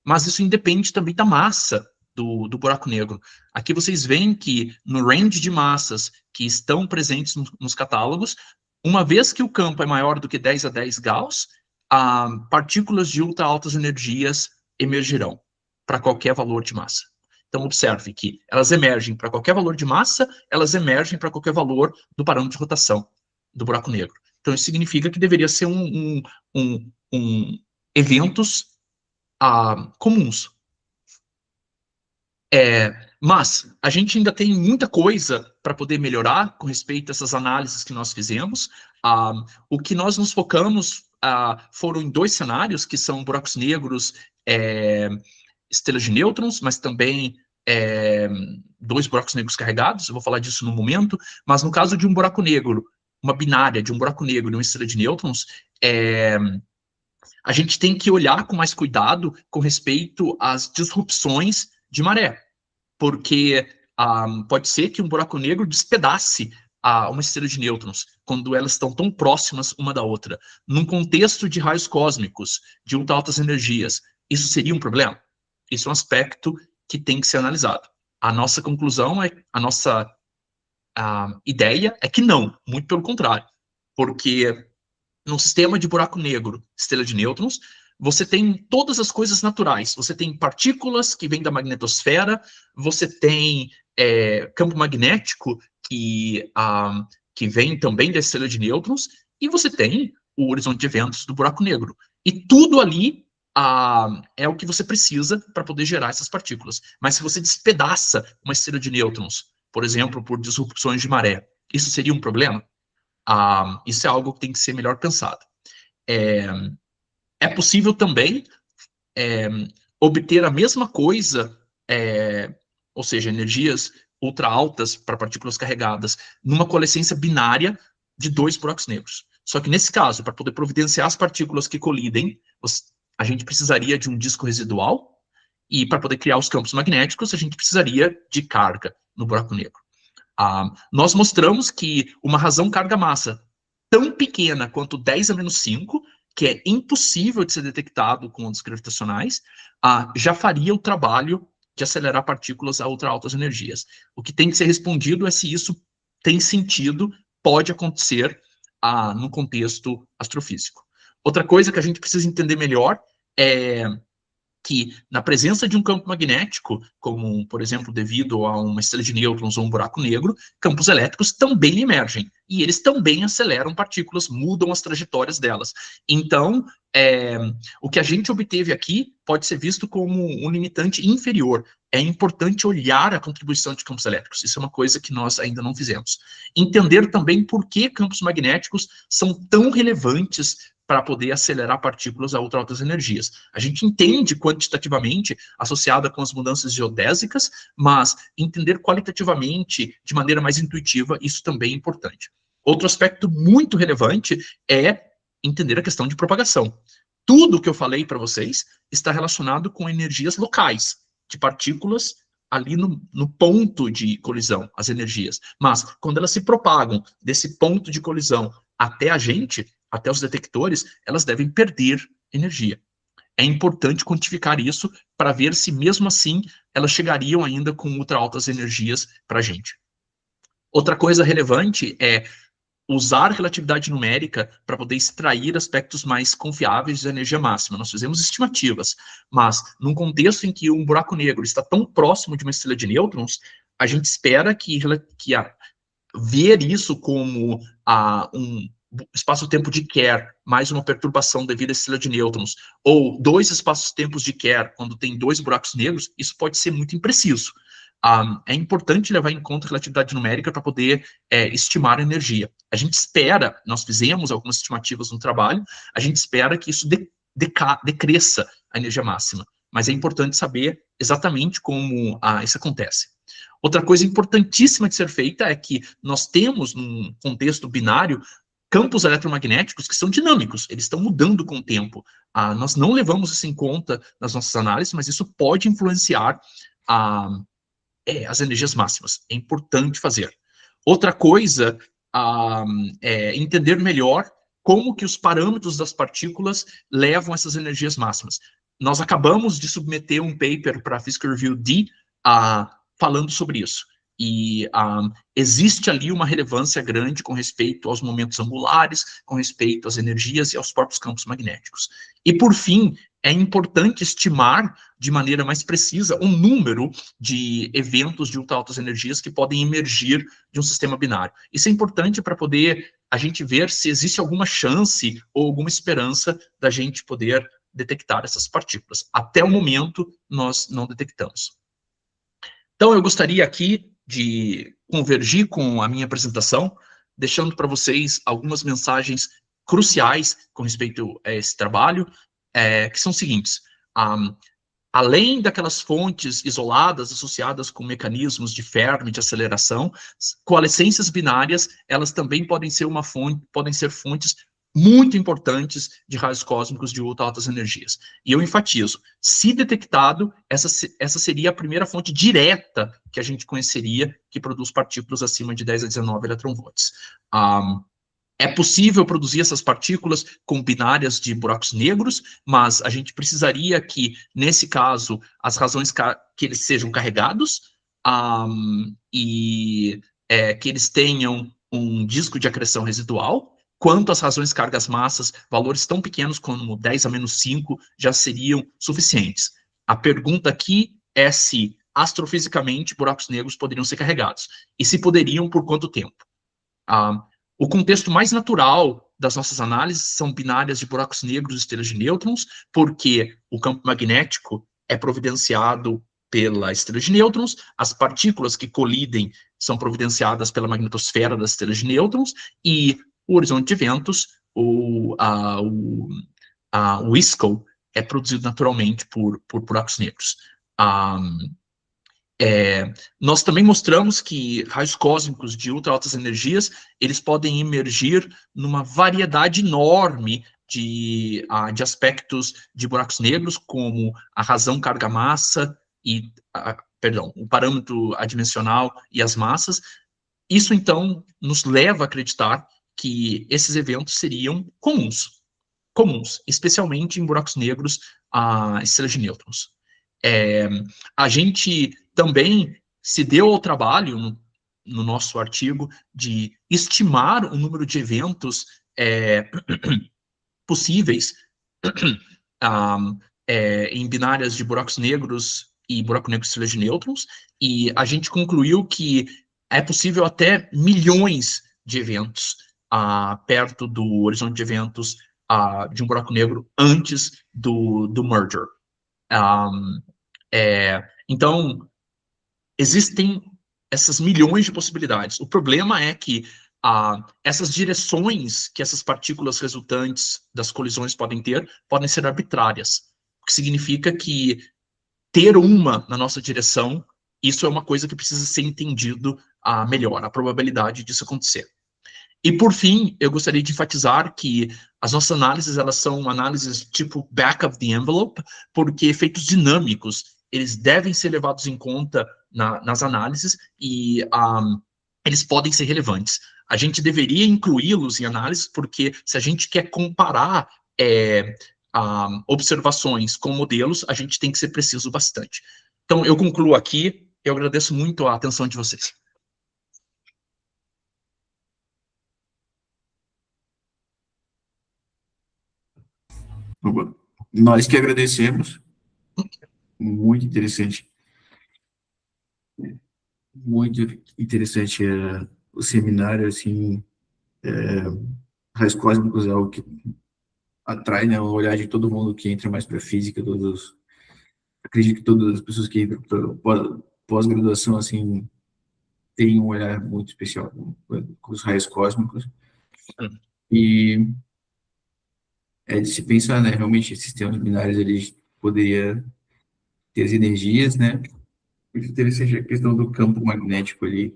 mas isso independe também da massa do buraco negro. Aqui vocês veem que no range de massas que estão presentes nos catálogos, uma vez que o campo é maior do que 10 a 10 Gauss, partículas de ultra altas energias emergirão para qualquer valor de massa. Então, observe que elas emergem para qualquer valor de massa, elas emergem para qualquer valor do parâmetro de rotação do buraco negro. Então, isso significa que deveria ser eventos comuns. Mas a gente ainda tem muita coisa para poder melhorar com respeito a essas análises que nós fizemos. O que nós nos focamos foram em 2 cenários, que são buracos negros, estrelas de nêutrons, mas também 2 buracos negros carregados. Eu vou falar disso no momento. Mas no caso de um buraco negro, uma binária de um buraco negro e uma estrela de nêutrons, a gente tem que olhar com mais cuidado com respeito às disrupções de maré, porque pode ser que um buraco negro despedace uma estrela de nêutrons, quando elas estão tão próximas uma da outra. Num contexto de raios cósmicos, de ultra altas energias, isso seria um problema? Isso é um aspecto que tem que ser analisado. A nossa conclusão a nossa ideia é que não, muito pelo contrário, porque num sistema de buraco negro, estrela de nêutrons, você tem todas as coisas naturais. Você tem partículas que vêm da magnetosfera, você tem campo magnético que vem também da estrela de nêutrons, e você tem o horizonte de eventos do buraco negro. E tudo ali é o que você precisa para poder gerar essas partículas. Mas se você despedaça uma estrela de nêutrons, por exemplo, por disrupções de maré, isso seria um problema? Isso é algo que tem que ser melhor pensado. É possível também obter a mesma coisa, ou seja, energias ultra altas para partículas carregadas, numa coalescência binária de 2 buracos negros. Só que nesse caso, para poder providenciar as partículas que colidem, a gente precisaria de um disco residual, e para poder criar os campos magnéticos, a gente precisaria de carga no buraco negro. Nós mostramos que uma razão carga-massa tão pequena quanto 10 a menos 5, que é impossível de ser detectado com ondas gravitacionais, já faria o trabalho de acelerar partículas a ultra altas energias. O que tem que ser respondido é se isso tem sentido, pode acontecer no contexto astrofísico. Outra coisa que a gente precisa entender melhor é que, na presença de um campo magnético, como, por exemplo, devido a uma estrela de nêutrons ou um buraco negro, campos elétricos também emergem, e eles também aceleram partículas, mudam as trajetórias delas. Então, o que a gente obteve aqui pode ser visto como um limitante inferior. É importante olhar a contribuição de campos elétricos, isso é uma coisa que nós ainda não fizemos. Entender também por que campos magnéticos são tão relevantes para poder acelerar partículas a ultra altas energias. A gente entende quantitativamente, associada com as mudanças geodésicas, mas entender qualitativamente, de maneira mais intuitiva, isso também é importante. Outro aspecto muito relevante é entender a questão de propagação. Tudo que eu falei para vocês está relacionado com energias locais, de partículas ali no ponto de colisão, as energias. Mas, quando elas se propagam desse ponto de colisão até a gente, até os detectores, elas devem perder energia. É importante quantificar isso para ver se, mesmo assim, elas chegariam ainda com ultra altas energias para a gente. Outra coisa relevante é usar relatividade numérica para poder extrair aspectos mais confiáveis da energia máxima. Nós fizemos estimativas, mas num contexto em que um buraco negro está tão próximo de uma estrela de nêutrons, a gente espera que ver isso como um espaço-tempo de Kerr mais uma perturbação devido à estrela de nêutrons, ou 2 espaços-tempos de Kerr quando tem 2 buracos negros, isso pode ser muito impreciso. É importante levar em conta a relatividade numérica para poder estimar a energia. A gente espera, nós fizemos algumas estimativas no trabalho, a gente espera que isso decresça a energia máxima, mas é importante saber exatamente como isso acontece. Outra coisa importantíssima de ser feita é que nós temos, num contexto binário, campos eletromagnéticos que são dinâmicos, eles estão mudando com o tempo. Nós não levamos isso em conta nas nossas análises, mas isso pode influenciar as energias máximas. É importante fazer. Outra coisa é entender melhor como que os parâmetros das partículas levam essas energias máximas. Nós acabamos de submeter um paper para a Physical Review D falando sobre isso. E existe ali uma relevância grande com respeito aos momentos angulares, com respeito às energias e aos próprios campos magnéticos. E, por fim, é importante estimar de maneira mais precisa um número de eventos de ultra altas energias que podem emergir de um sistema binário. Isso é importante para poder a gente ver se existe alguma chance ou alguma esperança da gente poder detectar essas partículas. Até o momento, nós não detectamos. Então, eu gostaria aqui de convergir com a minha apresentação, deixando para vocês algumas mensagens cruciais com respeito a esse trabalho, que são os seguintes. Além daquelas fontes isoladas associadas com mecanismos de Fermi, de aceleração, coalescências binárias, elas também podem ser fontes muito importantes de raios cósmicos de ultra altas energias. E eu enfatizo, se detectado, essa seria a primeira fonte direta que a gente conheceria que produz partículas acima de 10 a 19 eletronvolts. É possível produzir essas partículas com binárias de buracos negros, mas a gente precisaria que, nesse caso, as razões que eles sejam carregados, e que eles tenham um disco de acreção residual. Quanto às razões cargas-massas, valores tão pequenos como 10 a menos 5 já seriam suficientes. A pergunta aqui é se, astrofisicamente, buracos negros poderiam ser carregados. E se poderiam, por quanto tempo? O contexto mais natural das nossas análises são binárias de buracos negros e estrelas de nêutrons, porque o campo magnético é providenciado pela estrela de nêutrons, as partículas que colidem são providenciadas pela magnetosfera das estrelas de nêutrons, e o horizonte de eventos, o ISCO, é produzido naturalmente por buracos negros. Nós também mostramos que raios cósmicos de ultra altas energias, eles podem emergir numa variedade enorme de aspectos de buracos negros, como a razão carga-massa e, o parâmetro adimensional e as massas. Isso, então, nos leva a acreditar que esses eventos seriam comuns, especialmente em buracos negros a estrelas de nêutrons. A gente também se deu ao trabalho, no nosso artigo, de estimar o número de eventos possíveis em binárias de buracos negros e buraco negro estrelas de nêutrons, e a gente concluiu que é possível até milhões de eventos perto do horizonte de eventos de um buraco negro antes do merger. Então, existem essas milhões de possibilidades. O problema é que essas direções que essas partículas resultantes das colisões podem ter, podem ser arbitrárias, o que significa que ter uma na nossa direção, isso é uma coisa que precisa ser entendido melhor, a probabilidade disso acontecer. E, por fim, eu gostaria de enfatizar que as nossas análises, elas são análises tipo back of the envelope, porque efeitos dinâmicos, eles devem ser levados em conta nas análises e eles podem ser relevantes. A gente deveria incluí-los em análises, porque se a gente quer comparar observações com modelos, a gente tem que ser preciso bastante. Então, eu concluo aqui. Eu agradeço muito a atenção de vocês. Nós que agradecemos. Muito interessante. Muito interessante o seminário, assim, raios cósmicos é algo que atrai, né, o olhar de todo mundo que entra mais para a física, acredito que todas as pessoas que entram para pós-graduação, assim, têm um olhar muito especial com os raios cósmicos. E de se pensar, né, realmente, esses sistemas binários, eles poderiam ter as energias, né, muito interessante a questão do campo magnético ali,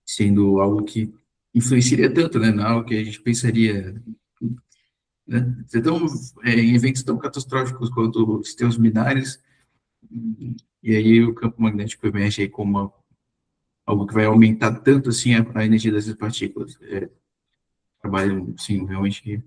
sendo algo que influenciaria tanto, né, não algo que a gente pensaria, né, em eventos tão catastróficos quanto os sistemas binários, e aí o campo magnético emerge aí como algo que vai aumentar tanto assim a energia dessas partículas. Trabalho, sim, realmente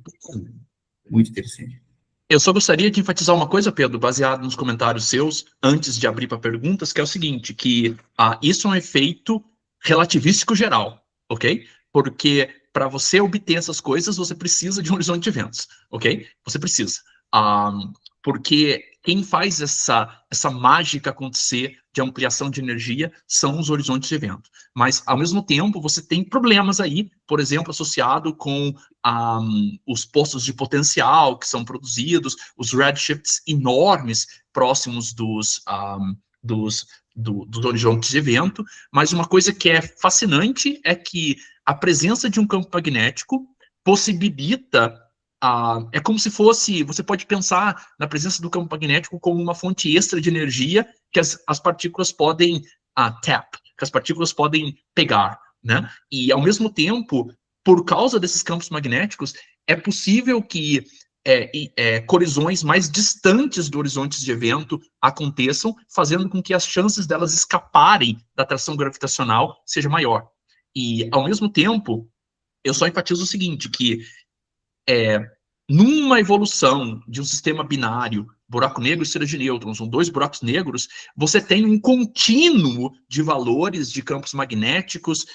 muito interessante. Eu só gostaria de enfatizar uma coisa, Pedro, baseado nos comentários seus, antes de abrir para perguntas, que é o seguinte, que isso é um efeito relativístico geral, ok? Porque para você obter essas coisas, você precisa de um horizonte de eventos, ok? Você precisa. Porque quem faz essa mágica acontecer de ampliação de energia são os horizontes de evento. Mas, ao mesmo tempo, você tem problemas aí, por exemplo, associado com os postos de potencial que são produzidos, os redshifts enormes próximos dos horizontes de evento. Mas uma coisa que é fascinante é que a presença de um campo magnético possibilita é como se fosse, você pode pensar na presença do campo magnético como uma fonte extra de energia que as partículas podem que as partículas podem pegar, né? E, ao mesmo tempo, por causa desses campos magnéticos, é possível que colisões mais distantes do horizonte de evento aconteçam, fazendo com que as chances delas escaparem da atração gravitacional seja maior. E, ao mesmo tempo, eu só enfatizo o seguinte, que numa evolução de um sistema binário, buraco negro e estrela de nêutrons, são dois buracos negros, você tem um contínuo de valores de campos magnéticos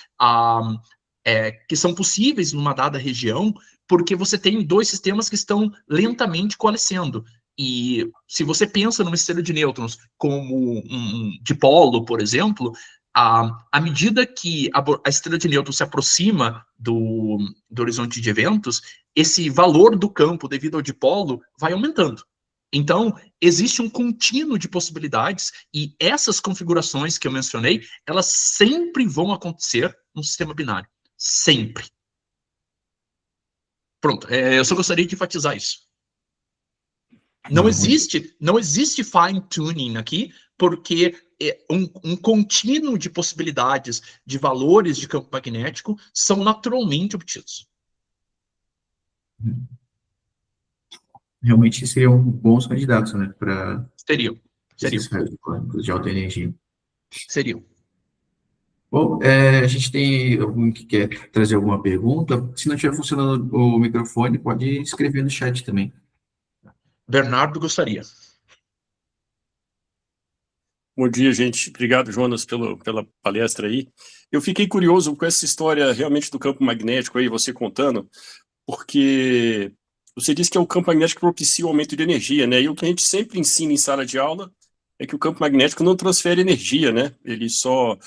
que são possíveis numa dada região, porque você tem dois sistemas que estão lentamente coalescendo. E se você pensa numa estrela de nêutrons como um dipolo, por exemplo, à medida que a estrela de nêutrons se aproxima do horizonte de eventos, esse valor do campo devido ao dipolo vai aumentando. Então, existe um contínuo de possibilidades e essas configurações que eu mencionei, elas sempre vão acontecer no sistema binário. Sempre. Pronto, eu só gostaria de enfatizar isso. Não existe fine-tuning aqui, porque um contínuo de possibilidades de valores de campo magnético são naturalmente obtidos. Realmente seriam bons candidatos, né, para Seriam. esses raios cósmicos de alta energia. Seriam. Bom, a gente tem algum que quer trazer alguma pergunta? Se não estiver funcionando o microfone, pode escrever no chat também. Bernardo gostaria. Bom dia, gente. Obrigado, Jonas, pela palestra aí. Eu fiquei curioso com essa história realmente do campo magnético aí, você contando, porque você disse que é o campo magnético que propicia o aumento de energia, né? E o que a gente sempre ensina em sala de aula é que o campo magnético não transfere energia, né? Ele só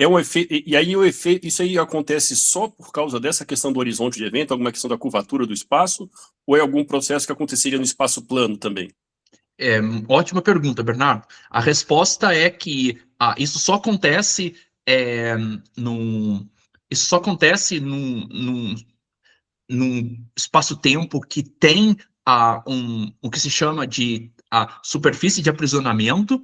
é um efeito, e aí o efeito, isso aí acontece só por causa dessa questão do horizonte de evento, alguma questão da curvatura do espaço, ou é algum processo que aconteceria no espaço plano também? Ótima pergunta, Bernardo. A resposta é que isso só acontece num espaço-tempo que tem o que se chama de superfície de aprisionamento,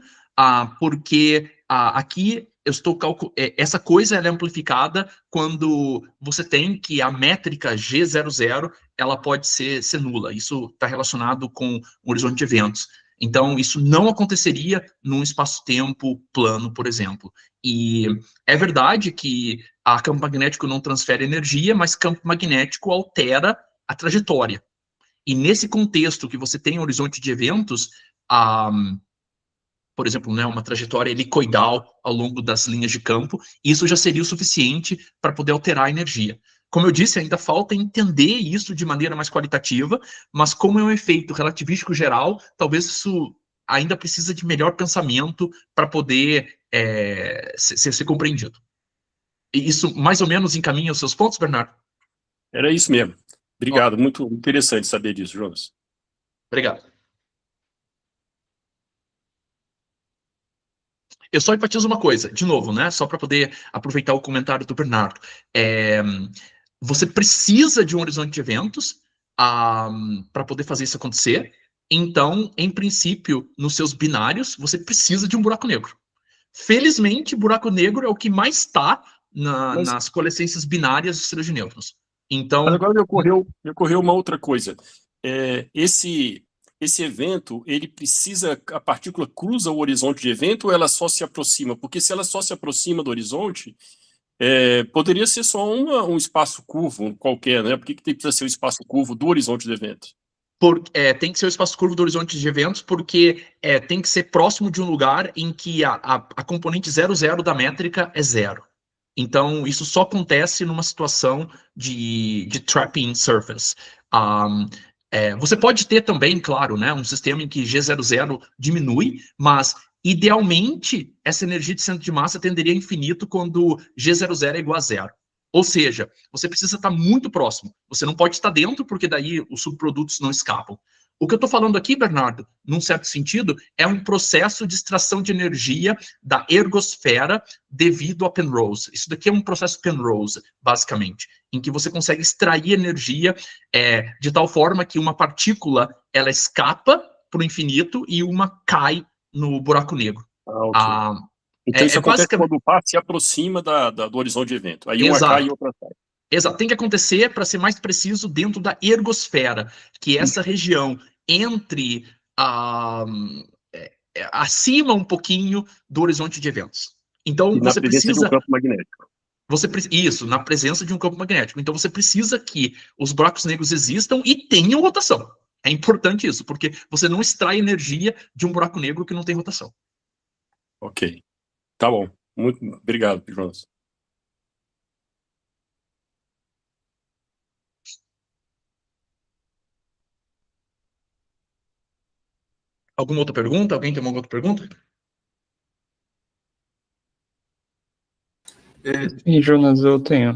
porque aqui eu estou essa coisa ela é amplificada quando você tem que a métrica G00 ela pode ser nula. Isso está relacionado com o horizonte de eventos. Então, isso não aconteceria num espaço-tempo plano, por exemplo. E é verdade que campo magnético não transfere energia, mas campo magnético altera a trajetória. E nesse contexto que você tem um horizonte de eventos, por exemplo, né, uma trajetória helicoidal ao longo das linhas de campo, isso já seria o suficiente para poder alterar a energia. Como eu disse, ainda falta entender isso de maneira mais qualitativa, mas como é um efeito relativístico geral, talvez isso ainda precisa de melhor pensamento para poder ser compreendido. E isso mais ou menos encaminha os seus pontos, Bernardo? Era isso mesmo. Obrigado, muito interessante saber disso, Jonas. Obrigado. Eu só enfatizo uma coisa, de novo, né? Só para poder aproveitar o comentário do Bernardo. Você precisa de um horizonte de eventos para poder fazer isso acontecer. Então, em princípio, nos seus binários, você precisa de um buraco negro. Felizmente, buraco negro é o que mais está nas coalescências binárias de estrelas de nêutrons. Então, mas agora me ocorreu uma outra coisa. Esse evento, ele precisa, a partícula cruza o horizonte de evento ou ela só se aproxima? Porque se ela só se aproxima do horizonte, poderia ser só um espaço curvo qualquer, né? Por que precisa ser o espaço curvo do horizonte de evento? Tem que ser o espaço curvo do horizonte de eventos, porque tem que ser próximo de um lugar em que a componente 00 da métrica é zero. Então, isso só acontece numa situação de trapping surface. Você pode ter também, claro, né, um sistema em que G00 diminui, mas, idealmente, essa energia de centro de massa tenderia a infinito quando G00 é igual a zero. Ou seja, você precisa estar muito próximo. Você não pode estar dentro, porque daí os subprodutos não escapam. O que eu estou falando aqui, Bernardo, num certo sentido, é um processo de extração de energia da ergosfera devido a Penrose. Isso daqui é um processo Penrose, basicamente, em que você consegue extrair energia de tal forma que uma partícula ela escapa para o infinito e uma cai no buraco negro. Okay. Então isso acontece quando o par se aproxima do horizonte de evento. Aí uma cai e outra sai. Exato, tem que acontecer, para ser mais preciso, dentro da ergosfera, que é essa região entre acima um pouquinho do horizonte de eventos. Então, e você na presença precisa... de um campo magnético. Isso, na presença de um campo magnético. Então você precisa que os buracos negros existam e tenham rotação. É importante isso, porque você não extrai energia de um buraco negro que não tem rotação. Ok. Tá bom. Muito obrigado, Jonas. Alguma outra pergunta? Alguém tem alguma outra pergunta? Sim, Jonas, eu tenho.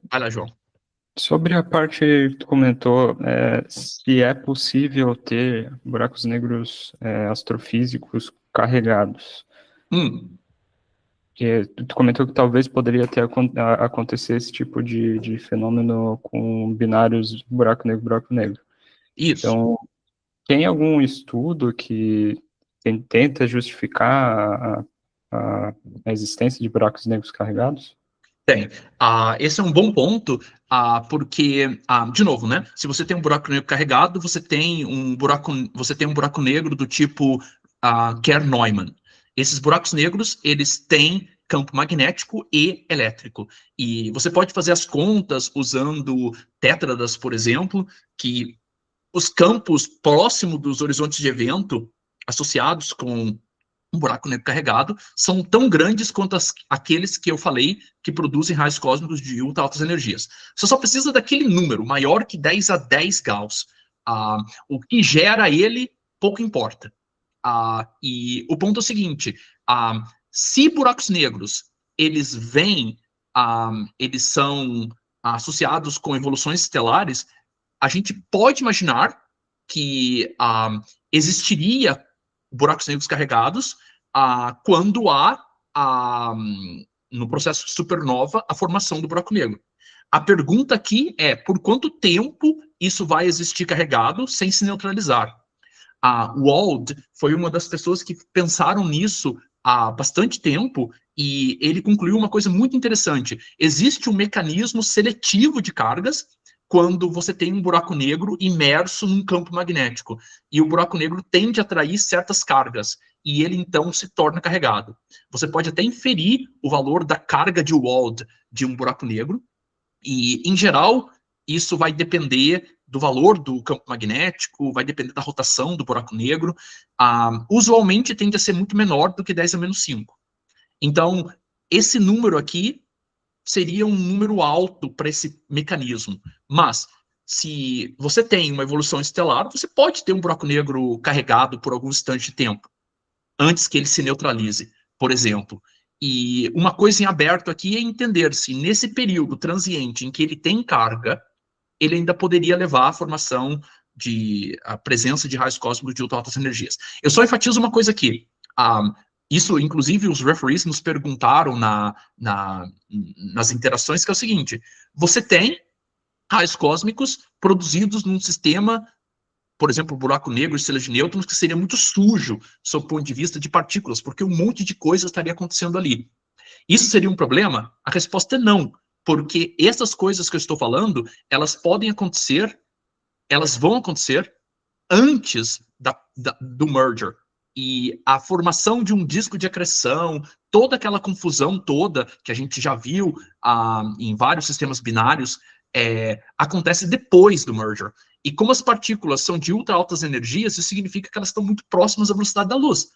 Vai lá, João. Sobre a parte que tu comentou, se é possível ter buracos negros astrofísicos carregados. Que tu comentou que talvez poderia acontecer esse tipo de fenômeno com binários buraco negro. Isso. Então, tem algum estudo que tenta justificar a existência de buracos negros carregados? Tem. Esse é um bom ponto, porque, de novo, né? Se você tem um buraco negro carregado, você tem um buraco negro do tipo Kerr-Neumann. Esses buracos negros, eles têm campo magnético e elétrico. E você pode fazer as contas usando tétradas, por exemplo, que os campos próximos dos horizontes de evento associados com um buraco negro carregado são tão grandes quanto aqueles que eu falei que produzem raios cósmicos de ultra altas energias. Você só precisa daquele número, maior que 10 a 10 Gauss. O que gera ele, pouco importa. E o ponto é o seguinte, se buracos negros, eles eles são associados com evoluções estelares, a gente pode imaginar que existiria buracos negros carregados quando há, no processo de supernova, a formação do buraco negro. A pergunta aqui é, por quanto tempo isso vai existir carregado sem se neutralizar? Wald foi uma das pessoas que pensaram nisso há bastante tempo e ele concluiu uma coisa muito interessante. Existe um mecanismo seletivo de cargas quando você tem um buraco negro imerso num campo magnético. E o buraco negro tende a atrair certas cargas, e ele então se torna carregado. Você pode até inferir o valor da carga de Wald de um buraco negro, e, em geral, isso vai depender do valor do campo magnético, vai depender da rotação do buraco negro. Usualmente tende a ser muito menor do que 10 a menos 5. Então, esse número aqui seria um número alto para esse mecanismo. Mas, se você tem uma evolução estelar, você pode ter um buraco negro carregado por algum instante de tempo, antes que ele se neutralize, por exemplo. E uma coisa em aberto aqui é entender se nesse período transiente em que ele tem carga, ele ainda poderia levar à formação a presença de raios cósmicos de ultra altas energias. Eu só enfatizo uma coisa aqui. Isso, inclusive, os referees nos perguntaram nas interações, que é o seguinte: você tem raios cósmicos produzidos num sistema, por exemplo, buraco negro, estrelas de nêutrons, que seria muito sujo, sob o ponto de vista de partículas, porque um monte de coisa estaria acontecendo ali. Isso seria um problema? A resposta é não, porque essas coisas que eu estou falando, elas podem acontecer, elas vão acontecer antes do merger. E a formação de um disco de acreção, toda aquela confusão toda que a gente já viu em vários sistemas binários, acontece depois do merger. E como as partículas são de ultra altas energias, isso significa que elas estão muito próximas da velocidade da luz.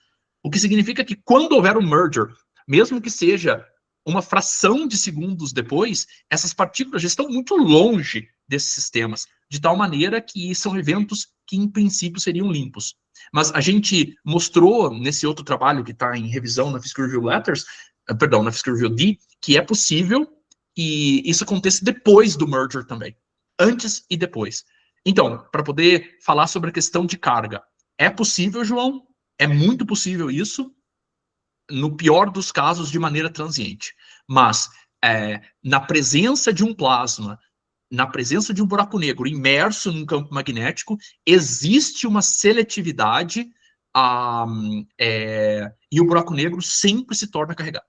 O que significa que quando houver um merger, mesmo que seja uma fração de segundos depois, essas partículas já estão muito longe desses sistemas, de tal maneira que são eventos que, em princípio, seriam limpos. Mas a gente mostrou, nesse outro trabalho que está em revisão na Fisker Review Letters, na Fisker Review D, que é possível que isso aconteça depois do merger também. Antes e depois. Então, para poder falar sobre a questão de carga, é possível, João? É muito possível isso, no pior dos casos, de maneira transiente. Mas, na presença de um plasma, na presença de um buraco negro imerso num campo magnético, existe uma seletividade e o buraco negro sempre se torna carregado.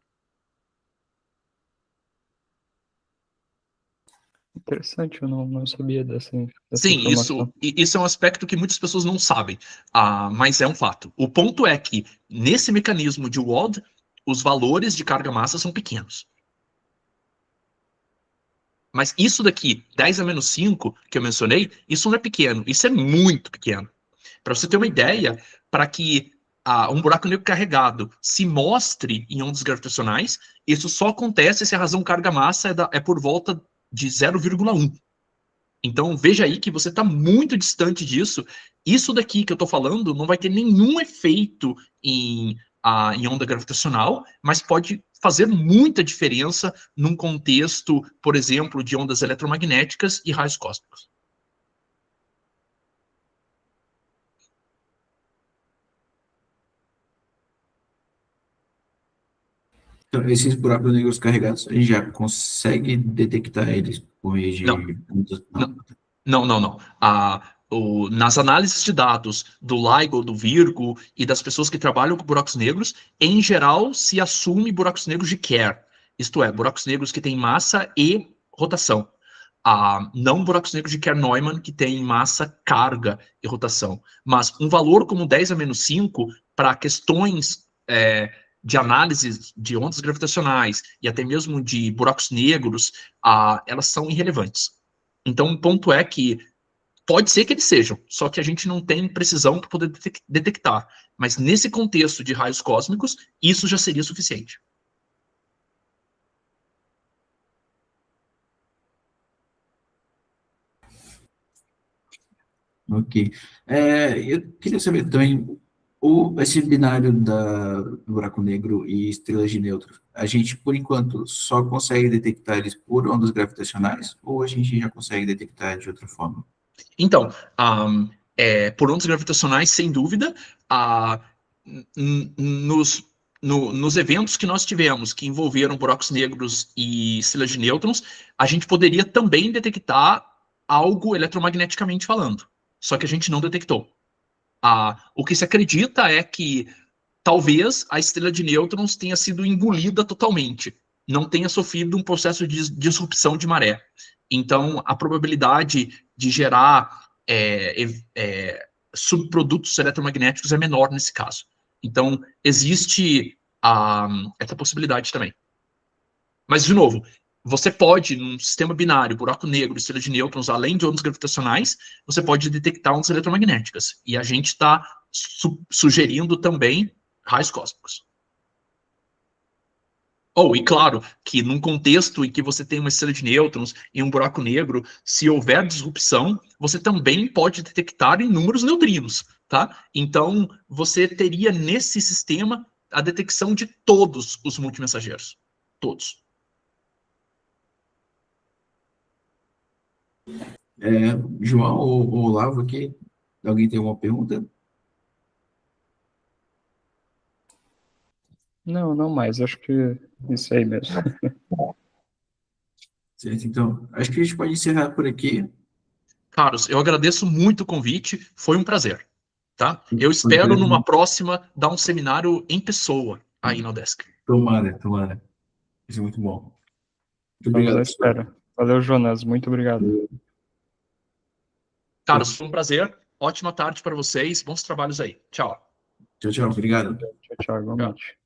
Interessante, eu não sabia dessa Sim, informação. isso é um aspecto que muitas pessoas não sabem, mas é um fato. O ponto é que, nesse mecanismo de Wald, os valores de carga-massa são pequenos. Mas isso daqui, 10 a menos 5, que eu mencionei, isso não é pequeno, isso é muito pequeno. Para você ter uma ideia, para que um buraco negro carregado se mostre em ondas gravitacionais, isso só acontece se a razão carga-massa é por volta de 0,1. Então, veja aí que você está muito distante disso. Isso daqui que eu estou falando não vai ter nenhum efeito em onda gravitacional, mas pode fazer muita diferença num contexto, por exemplo, de ondas eletromagnéticas e raios cósmicos. Então, esses buracos negros carregados, a gente já consegue detectar eles por meio Não, de... não. Nas análises de dados do LIGO, do Virgo e das pessoas que trabalham com buracos negros, em geral, se assume buracos negros de Kerr. Isto é, buracos negros que têm massa e rotação. Não buracos negros de Kerr-Neumann, que têm massa, carga e rotação. Mas um valor como 10 a menos 5, para questões de análise de ondas gravitacionais e até mesmo de buracos negros, elas são irrelevantes. Então, o ponto é que pode ser que eles sejam, só que a gente não tem precisão para poder detectar. Mas nesse contexto de raios cósmicos, isso já seria suficiente. Ok. Eu queria saber também, esse binário do buraco negro e estrelas de nêutrons, a gente, por enquanto, só consegue detectar eles por ondas gravitacionais, ou a gente já consegue detectar de outra forma? Então, por ondas gravitacionais, sem dúvida, nos eventos que nós tivemos que envolveram buracos negros e estrelas de nêutrons, a gente poderia também detectar algo eletromagneticamente falando, só que a gente não detectou. O que se acredita é que talvez a estrela de nêutrons tenha sido engolida totalmente, não tenha sofrido um processo de disrupção de maré. Então, a probabilidade de gerar subprodutos eletromagnéticos é menor nesse caso. Então, existe essa possibilidade também. Mas, de novo, você pode, num sistema binário, buraco negro, estrela de nêutrons, além de ondas gravitacionais, você pode detectar ondas eletromagnéticas. E a gente está sugerindo também raios cósmicos. E claro, que num contexto em que você tem uma estrela de nêutrons e um buraco negro, se houver disrupção, você também pode detectar inúmeros neutrinos, tá? Então, você teria nesse sistema a detecção de todos os multimensageiros. Todos. João ou Olavo aqui, alguém tem alguma pergunta? Não mais, acho que isso aí mesmo. Certo, então, acho que a gente pode encerrar por aqui. Carlos, eu agradeço muito o convite, foi um prazer, tá? Eu Foi um espero prazer. numa próxima dar um seminário em pessoa aí na Udesc. Tomara. Isso é muito bom. Muito Estamos obrigado, à pessoal. espera. Valeu, Jonas. Muito obrigado. Carlos, foi um prazer. Ótima tarde para vocês. Bons trabalhos aí. Tchau. Tchau, obrigado. Tchau, igualmente.